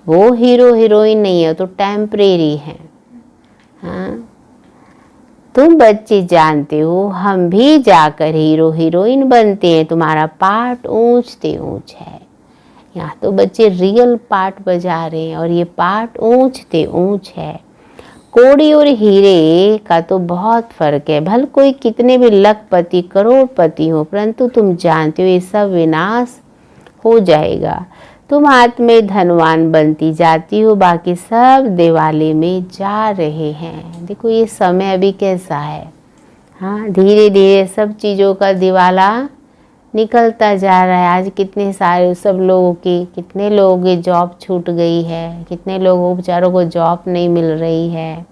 वो हीरो हीरोइन नहीं है, तो टेम्परेरी है। हाँ, तुम बच्चे जानते हो हम भी जाकर हीरो हीरोइन बनते हैं। तुम्हारा पार्ट ऊंचते ऊंच है। यहाँ तो बच्चे रियल पार्ट बजा रहे हैं और ये पार्ट ऊंचते ऊंच है। कोड़ी और हीरे का तो बहुत फर्क है। भले कोई कितने भी लखपति करोड़पति हो, परंतु तुम जानते हो ये सब विनाश हो जाएगा। तुम आत्मे धनवान बनती जाती हो, बाकी सब दिवाले में जा रहे हैं। देखो ये समय अभी कैसा है। हाँ, धीरे धीरे सब चीज़ों का दिवाला निकलता जा रहा है। आज कितने सारे सब लोगों की, कितने लोगों की जॉब छूट गई है, कितने लोगों बेचारों को जॉब नहीं मिल रही है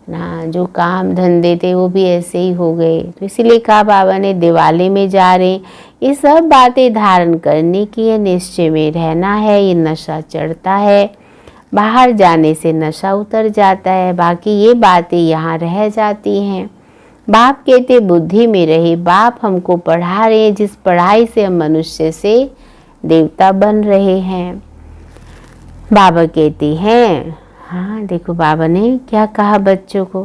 ना। जो काम धंधे थे वो भी ऐसे ही हो गए। तो इसीलिए कहा बाबा ने दिवाली में जा रहे। ये सब बातें धारण करने की है, निश्चय में रहना है। ये नशा चढ़ता है, बाहर जाने से नशा उतर जाता है। बाकी ये बातें यहाँ रह जाती हैं। बाप कहते बुद्धि में रहे। बाप हमको पढ़ा रहे हैं, जिस पढ़ाई से हम मनुष्य से देवता बन रहे हैं। बाबा कहते हैं, हाँ देखो बाबा ने क्या कहा बच्चों को।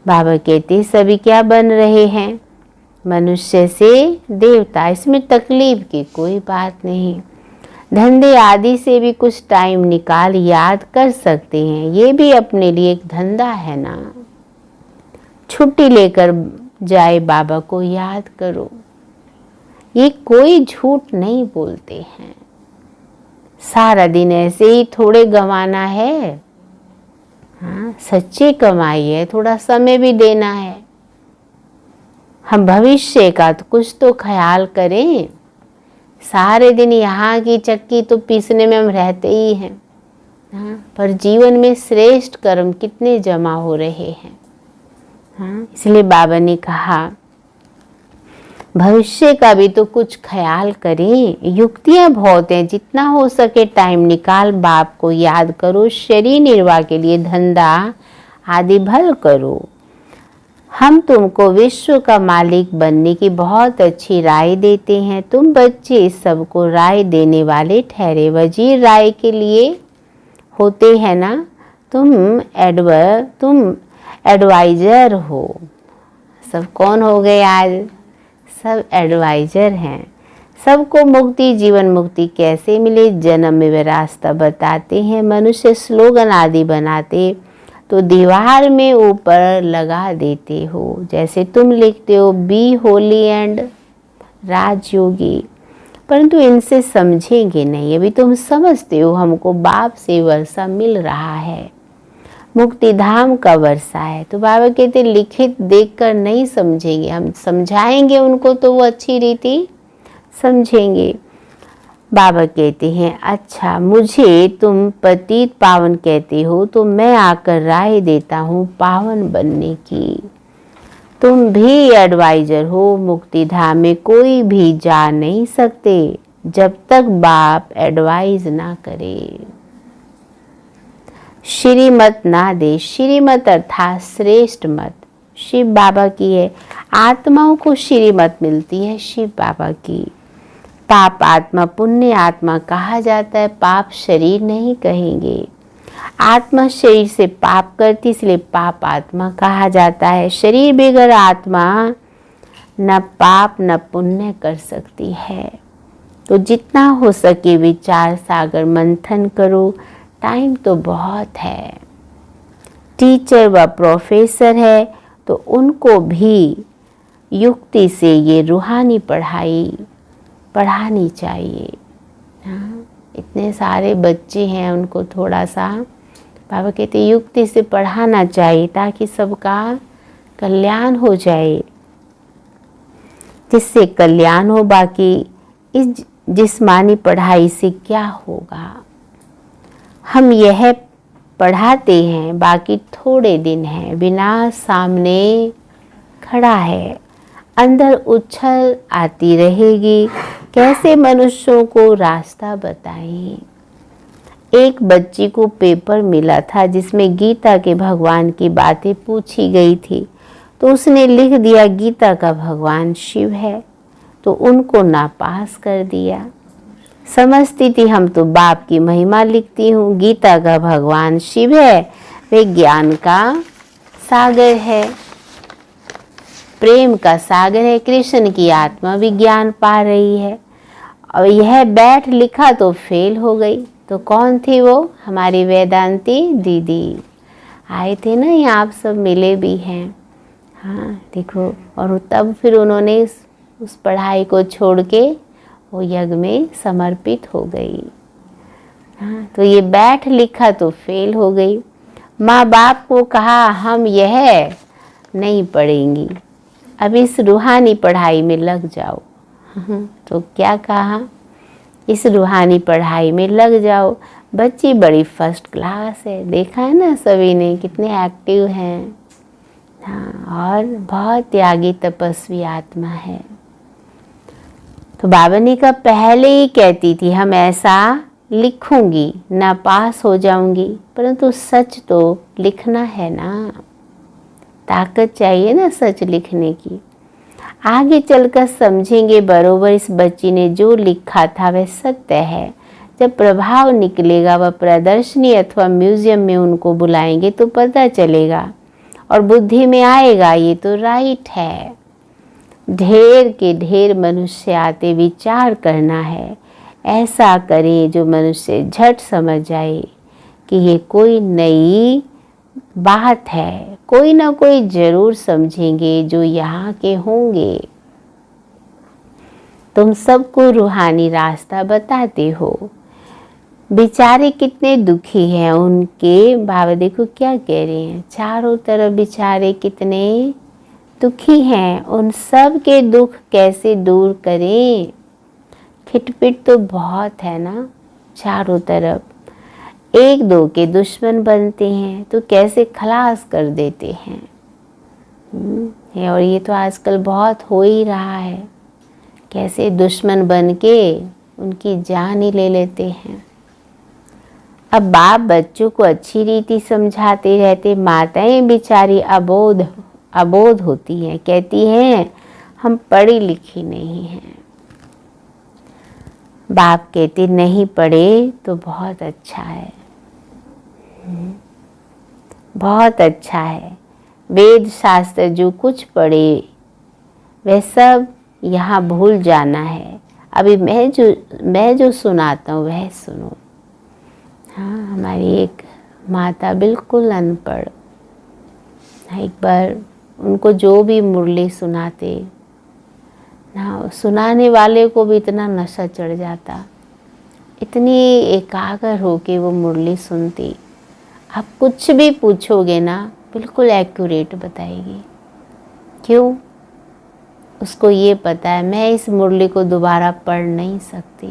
बाबा कहते सभी क्या बन रहे हैं? मनुष्य से देवता। इसमें तकलीफ की कोई बात नहीं। धंधे आदि से भी कुछ टाइम निकाल याद कर सकते हैं। ये भी अपने लिए एक धंधा है ना। छुट्टी लेकर जाए बाबा को याद करो। ये कोई झूठ नहीं बोलते हैं। सारा दिन ऐसे ही थोड़े गंवाना है। हाँ, सच्ची कमाई है, थोड़ा समय भी देना है। हम भविष्य का तो कुछ तो ख्याल करें। सारे दिन यहाँ की चक्की तो पीसने में हम रहते ही हैं। हाँ, पर जीवन में श्रेष्ठ कर्म कितने जमा हो रहे हैं। हाँ, इसलिए बाबा ने कहा भविष्य का भी तो कुछ ख्याल करें। युक्तियां बहुत हैं, जितना हो सके टाइम निकाल बाप को याद करो। शरीर निर्वाह के लिए धंधा आदि भल करो। हम तुमको विश्व का मालिक बनने की बहुत अच्छी राय देते हैं। तुम बच्चे सबको राय देने वाले ठहरे। वजीर राय के लिए होते हैं ना। तुम एडवाइजर हो। सब कौन हो गए आज? सब एडवाइजर हैं। सबको मुक्ति, जीवन मुक्ति कैसे मिले, जन्म में वे रास्ता बताते हैं। मनुष्य स्लोगन आदि बनाते तो दीवार में ऊपर लगा देते हो। जैसे तुम लिखते हो बी होली एंड राजयोगी, परंतु इनसे समझेंगे नहीं। अभी तुम समझते हो हमको बाप से वर्षा मिल रहा है, मुक्ति धाम का वर्षा है। तो बाबा कहते लिखित देखकर नहीं समझेंगे, हम समझाएंगे उनको तो वो अच्छी रीति समझेंगे। बाबा कहते हैं अच्छा मुझे तुम पतित पावन कहते हो तो मैं आकर राय देता हूँ पावन बनने की। तुम भी एडवाइजर हो, मुक्ति धाम में कोई भी जा नहीं सकते जब तक बाप एडवाइज ना करे, श्रीमत ना दे। श्रीमत अर्थात श्रेष्ठ मत शिव बाबा की है। आत्माओं को श्रीमत मिलती है शिव बाबा की। पाप आत्मा पुण्य आत्मा कहा जाता है, पाप शरीर नहीं कहेंगे। आत्मा शरीर से पाप करती इसलिए पाप आत्मा कहा जाता है। शरीर बगैर आत्मा न पाप न पुण्य कर सकती है। तो जितना हो सके विचार सागर मंथन करो, टाइम तो बहुत है। टीचर व प्रोफेसर है तो उनको भी युक्ति से ये रूहानी पढ़ाई पढ़ानी चाहिए। हाँ, इतने सारे बच्चे हैं, उनको थोड़ा सा बाबा कहते युक्ति से पढ़ाना चाहिए ताकि सबका कल्याण हो जाए, जिससे कल्याण हो। बाकी इस जिस्मानी पढ़ाई से क्या होगा। हम यह पढ़ाते हैं, बाकी थोड़े दिन हैं, विनाश सामने खड़ा है, अंदर उछल आती रहेगी। कैसे मनुष्यों को रास्ता बताएं। एक बच्ची को पेपर मिला था जिसमें गीता के भगवान की बातें पूछी गई थी, तो उसने लिख दिया गीता का भगवान शिव है, तो उनको नापास कर दिया। समझती थी हम तो बाप की महिमा लिखती हूँ, गीता का भगवान शिव है, वे ज्ञान का सागर है, प्रेम का सागर है। कृष्ण की आत्मा विज्ञान पा रही है और यह बैठ लिखा तो फेल हो गई। तो कौन थी वो? हमारी वेदांती दीदी आए थे ना, यहाँ आप सब मिले भी हैं। हाँ देखो, और तब फिर उन्होंने उस पढ़ाई को छोड़ के वो यज्ञ में समर्पित हो गई। हाँ, तो ये बैठ लिखा तो फेल हो गई। माँ बाप को कहा हम यह नहीं पढ़ेंगी, अब इस रूहानी पढ़ाई में लग जाओ। तो क्या कहा, इस रूहानी पढ़ाई में लग जाओ। बच्ची बड़ी फर्स्ट क्लास है, देखा है ना सभी ने कितने एक्टिव हैं। हाँ, और बहुत त्यागी तपस्वी आत्मा है। तो बाबा ने कहा पहले ही कहती थी हम ऐसा लिखूंगी, ना पास हो जाऊंगी, परंतु सच तो लिखना है ना, ताकत चाहिए ना सच लिखने की। आगे चलकर समझेंगे बरोबर इस बच्ची ने जो लिखा था वह सत्य है। जब प्रभाव निकलेगा वह प्रदर्शनी अथवा म्यूजियम में उनको बुलाएंगे तो पता चलेगा और बुद्धि में आएगा ये तो राइट है। ढेर के ढेर मनुष्य आते, विचार करना है, ऐसा करें जो मनुष्य झट समझ जाए कि ये कोई नई बात है। कोई ना कोई जरूर समझेंगे जो यहाँ के होंगे। तुम सबको रूहानी रास्ता बताते हो। बेचारे कितने दुखी हैं, उनके बाबा देखो क्या कह रहे हैं, चारों तरफ बेचारे कितने दुखी हैं, उन सब के दुख कैसे दूर करें। खिटपिट तो बहुत है ना चारों तरफ, एक दो के दुश्मन बनते हैं तो कैसे खलास कर देते हैं। और ये तो आजकल बहुत हो ही रहा है, कैसे दुश्मन बन के उनकी जान ही ले लेते हैं। अब बाप बच्चों को अच्छी रीति समझाते रहते, माताएं बेचारी अबोध होती हैं, कहती हैं हम पढ़ी लिखी नहीं हैं। बाप कहते नहीं पढ़े तो बहुत अच्छा है, बहुत अच्छा है। वेद शास्त्र जो कुछ पढ़े वह सब यहाँ भूल जाना है। अभी मैं जो सुनाता हूँ वह सुनो। हाँ, हमारी एक माता बिल्कुल अनपढ़, एक बार उनको जो भी मुरली सुनाते ना, सुनाने वाले को भी इतना नशा चढ़ जाता, इतनी एकाग्र होके वो मुरली सुनती। आप कुछ भी पूछोगे ना बिल्कुल एक्यूरेट बताएगी। क्यों? उसको ये पता है मैं इस मुरली को दोबारा पढ़ नहीं सकती।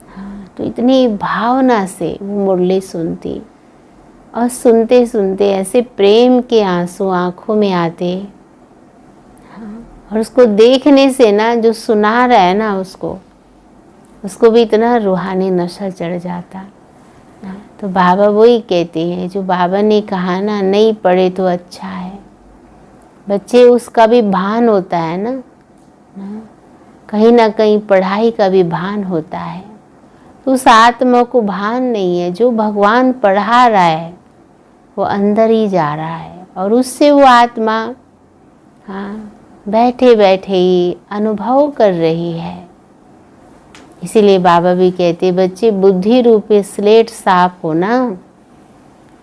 हाँ, तो इतनी भावना से वो मुरली सुनती, और सुनते सुनते ऐसे प्रेम के आंसू आंखों में आते। हाँ, और उसको देखने से ना, जो सुना रहा है ना उसको भी इतना रूहानी नशा चढ़ जाता। तो बाबा वही कहते हैं जो बाबा ने कहा ना, नहीं पढ़े तो अच्छा है। बच्चे उसका भी भान होता है ना, कहीं ना कहीं पढ़ाई का भी भान होता है। तो उस आत्मा को भान नहीं है, जो भगवान पढ़ा रहा है वो अंदर ही जा रहा है, और उससे वो आत्मा हाँ बैठे बैठे ही अनुभव कर रही है। इसीलिए बाबा भी कहते, बच्चे बुद्धि रूपी स्लेट साफ हो ना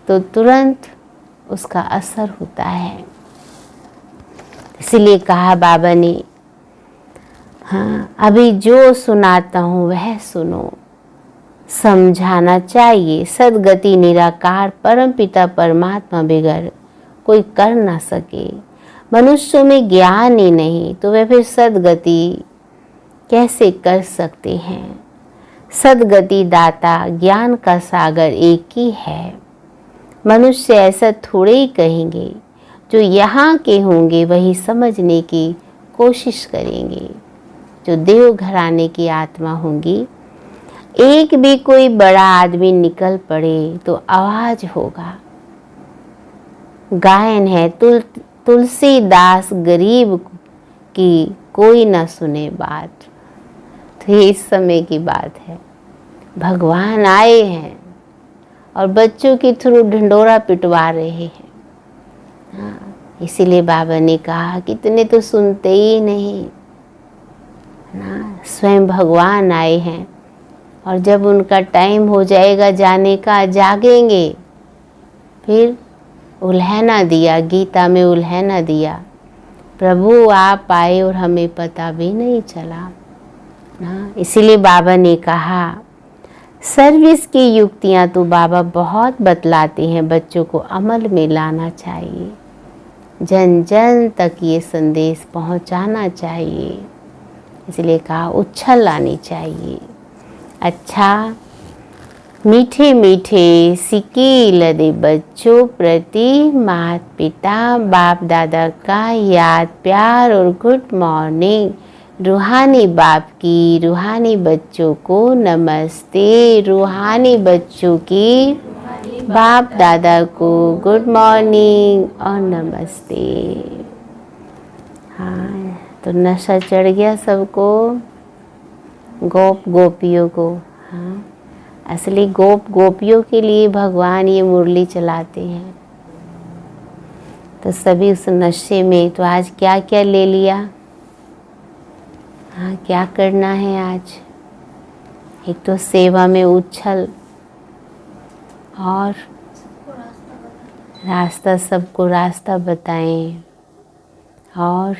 तो तुरंत उसका असर होता है। इसीलिए कहा बाबा ने, हाँ अभी जो सुनाता हूँ वह सुनो, समझाना चाहिए। सदगति निराकार परम पिता परमात्मा बगैर कोई कर ना सके। मनुष्यों में ज्ञान ही नहीं तो वे फिर सदगति कैसे कर सकते हैं। सदगति दाता ज्ञान का सागर एक ही है। मनुष्य ऐसा थोड़े ही कहेंगे, जो यहाँ के होंगे वही समझने की कोशिश करेंगे। जो देव घराने की आत्मा होंगी, एक भी कोई बड़ा आदमी निकल पड़े तो आवाज होगा। गायन है तुलसीदास गरीब की कोई ना सुने बात। तो ये इस समय की बात है। भगवान आए हैं और बच्चों के थ्रू ढिंडोरा पिटवा रहे हैं। हाँ, इसीलिए बाबा ने कहा कितने तो सुनते ही नहीं ना। स्वयं भगवान आए हैं, और जब उनका टाइम हो जाएगा जाने का, जागेंगे। फिर उल्हैना दिया, गीता में उल्हैना दिया, प्रभु आप आए और हमें पता भी नहीं चला ना। इसीलिए बाबा ने कहा, सर्विस की युक्तियां तो बाबा बहुत बतलाते हैं, बच्चों को अमल में लाना चाहिए। जन जन तक ये संदेश पहुंचाना चाहिए। इसलिए कहा उच्छल लानी चाहिए। अच्छा, मीठे मीठे सिक्के लदे बच्चों प्रति माता पिता बाप दादा का याद प्यार और गुड मॉर्निंग। रूहानी बाप की रूहानी बच्चों को नमस्ते। रूहानी बच्चों की बाप दादा को गुड मॉर्निंग और नमस्ते। हाँ, तो नशा चढ़ गया सबको, गोप गोपियों को। हाँ, असली गोप गोपियों के लिए भगवान ये मुरली चलाते हैं। तो सभी उस नशे में, तो आज क्या क्या ले लिया। हाँ, क्या करना है आज। एक तो सेवा में उछल, और रास्ता सबको रास्ता बताएं, और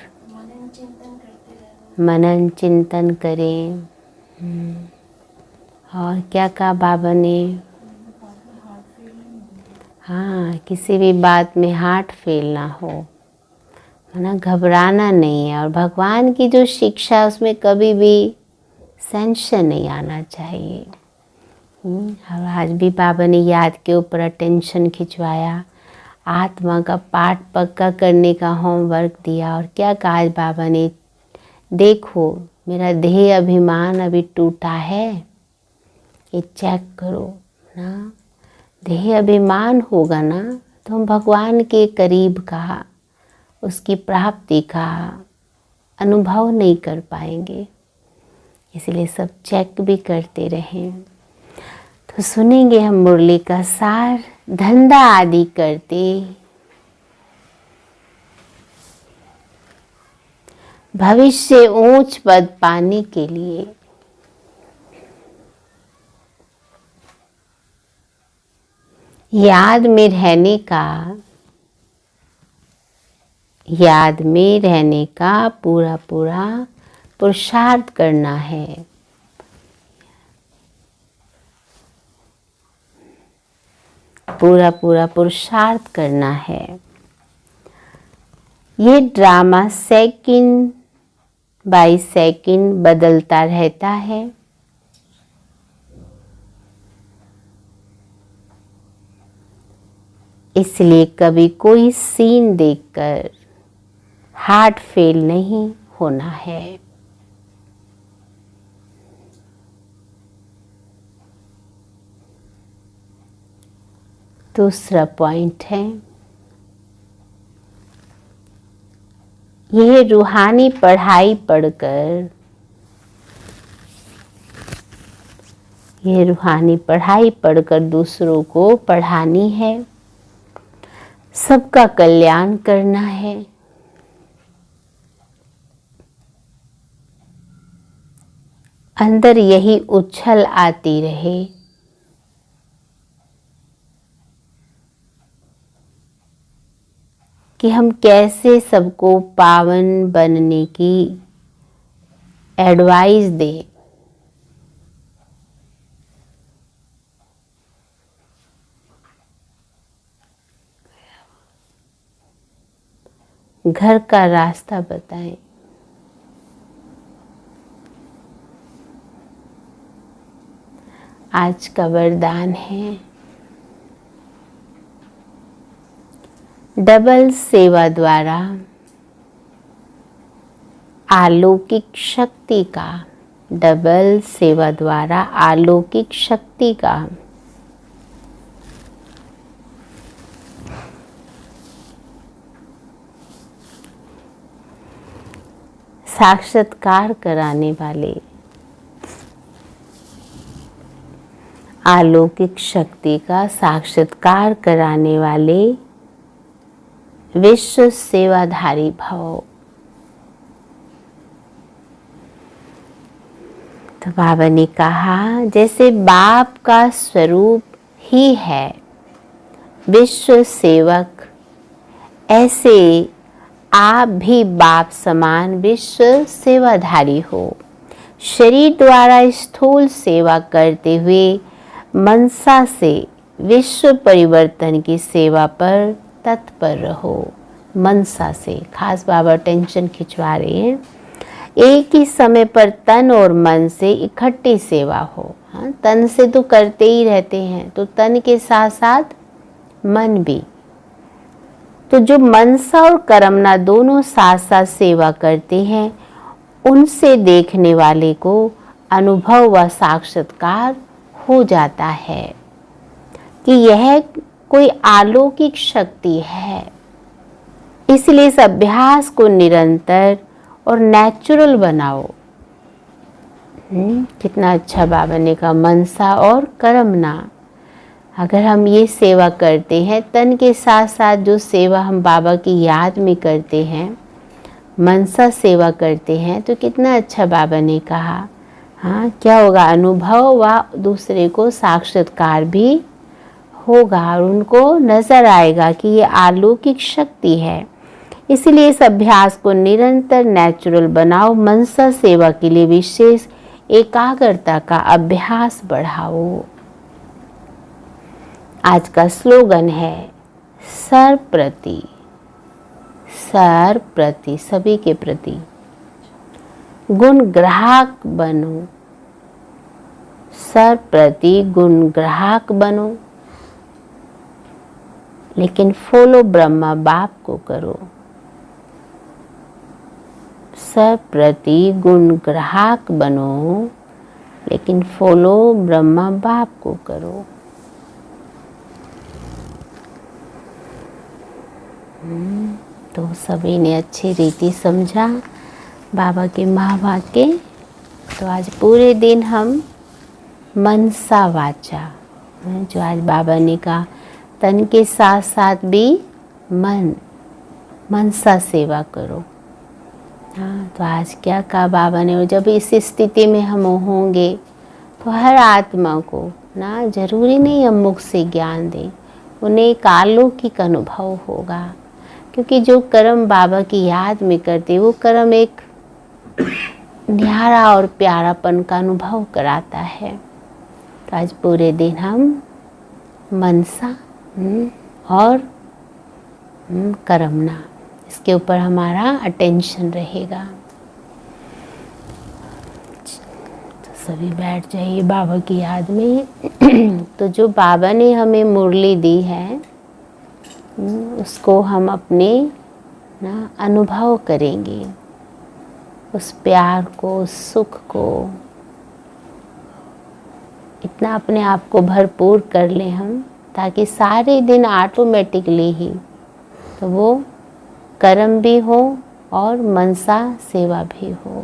मनन चिंतन करें। और क्या कहा बाबा ने, हाँ किसी भी बात में हार्ट फेल ना हो, है ना, घबराना नहीं है। और भगवान की जो शिक्षा उसमें कभी भी सेंशन नहीं आना चाहिए। और आज भी बाबा ने याद के ऊपर अटेंशन खिंचवाया, आत्मा का पाठ पक्का करने का होमवर्क दिया। और क्या कहा आज बाबा ने, देखो मेरा देह अभिमान अभी टूटा है, ये चेक करो ना। देह अभिमान होगा ना तो हम भगवान के करीब का, उसकी प्राप्ति का अनुभव नहीं कर पाएंगे। इसलिए सब चेक भी करते रहें। तो सुनेंगे हम मुरली का सार। धंधा आदि करते भविष्य ऊंच पद पाने के लिए याद में रहने का पूरा पुरुषार्थ करना है। पूरा पुरुषार्थ करना है। ये ड्रामा सेकंड बाय सेकंड बदलता रहता है। इसलिए कभी कोई सीन देखकर हार्ट फेल नहीं होना है। दूसरा पॉइंट है, यह रूहानी पढ़ाई पढ़कर दूसरों को पढ़ानी है, सबका कल्याण करना है। अंदर यही उछल आती रहे कि हम कैसे सबको पावन बनने की एडवाइस दें। घर का रास्ता बताएं। आज का वरदान है, डबल सेवा द्वारा अलौकिक शक्ति का, डबल सेवा द्वारा अलौकिक शक्ति का साक्षात्कार कराने वाले, अलौकिक शक्ति का साक्षात्कार कराने वाले विश्व सेवाधारी भव। तो बाबा ने कहा, जैसे बाप का स्वरूप ही है विश्व सेवक, ऐसे आप भी बाप समान विश्व सेवाधारी हो। शरीर द्वारा स्थूल सेवा करते हुए मनसा से विश्व परिवर्तन की सेवा पर तत्पर रहो। मनसा से खास बाबा टेंशन खिंचवा रहे हैं, एक ही समय पर तन और मन से इकट्ठी सेवा हो। हाँ, तन से तो करते ही रहते हैं, तो तन के साथ साथ मन भी। तो जो मनसा और करमना दोनों साथ साथ सेवा करते हैं, उनसे देखने वाले को अनुभव व साक्षात्कार हो जाता है कि यह कोई अलौकिक शक्ति है। इसलिए इस अभ्यास को निरंतर और नेचुरल बनाओ। कितना अच्छा बाबा ने कहा, मनसा और करमना। अगर हम ये सेवा करते हैं, तन के साथ साथ जो सेवा हम बाबा की याद में करते हैं, मनसा सेवा करते हैं, तो कितना अच्छा बाबा ने कहा। हाँ, क्या होगा, अनुभव व दूसरे को साक्षात्कार भी होगा और उनको नजर आएगा कि ये अलौकिक शक्ति है। इसलिए इस अभ्यास को निरंतर नेचुरल बनाओ। मनसा सेवा के लिए विशेष एकाग्रता का अभ्यास बढ़ाओ। आज का स्लोगन है, सर्वप्रति, सर्वप्रति, सभी के प्रति गुण ग्राहक बनो। सर्वप्रति गुण ग्राहक बनो, लेकिन फॉलो ब्रह्मा बाप को करो। सर्वप्रति गुण ग्राहक बनो, लेकिन फॉलो ब्रह्मा बाप को करो। तो सभी ने अच्छी रीति समझा बाबा के महावाक्य। तो आज पूरे दिन हम मनसा वाचा, जो आज बाबा ने कहा, तन के साथ साथ भी मनसा सेवा करो। हाँ, तो आज क्या कहा बाबा ने, और जब इस स्थिति में हम होंगे तो हर आत्मा को ना, जरूरी नहीं हम मुख से ज्ञान दें, उन्हें एक अलौकिक अनुभव होगा, क्योंकि जो कर्म बाबा की याद में करते वो कर्म एक न्यारा और प्यारापन का अनुभव कराता है। तो आज पूरे दिन हम मनसा और कर्मना, इसके ऊपर हमारा अटेंशन रहेगा। तो सभी बैठ जाइए बाबा की याद में। तो जो बाबा ने हमें मुरली दी है उसको हम अपने ना अनुभव करेंगे, उस प्यार को, उस सुख को, इतना अपने आप को भरपूर कर लें हम, ताकि सारे दिन ऑटोमेटिकली ही तो वो कर्म भी हो और मनसा सेवा भी हो।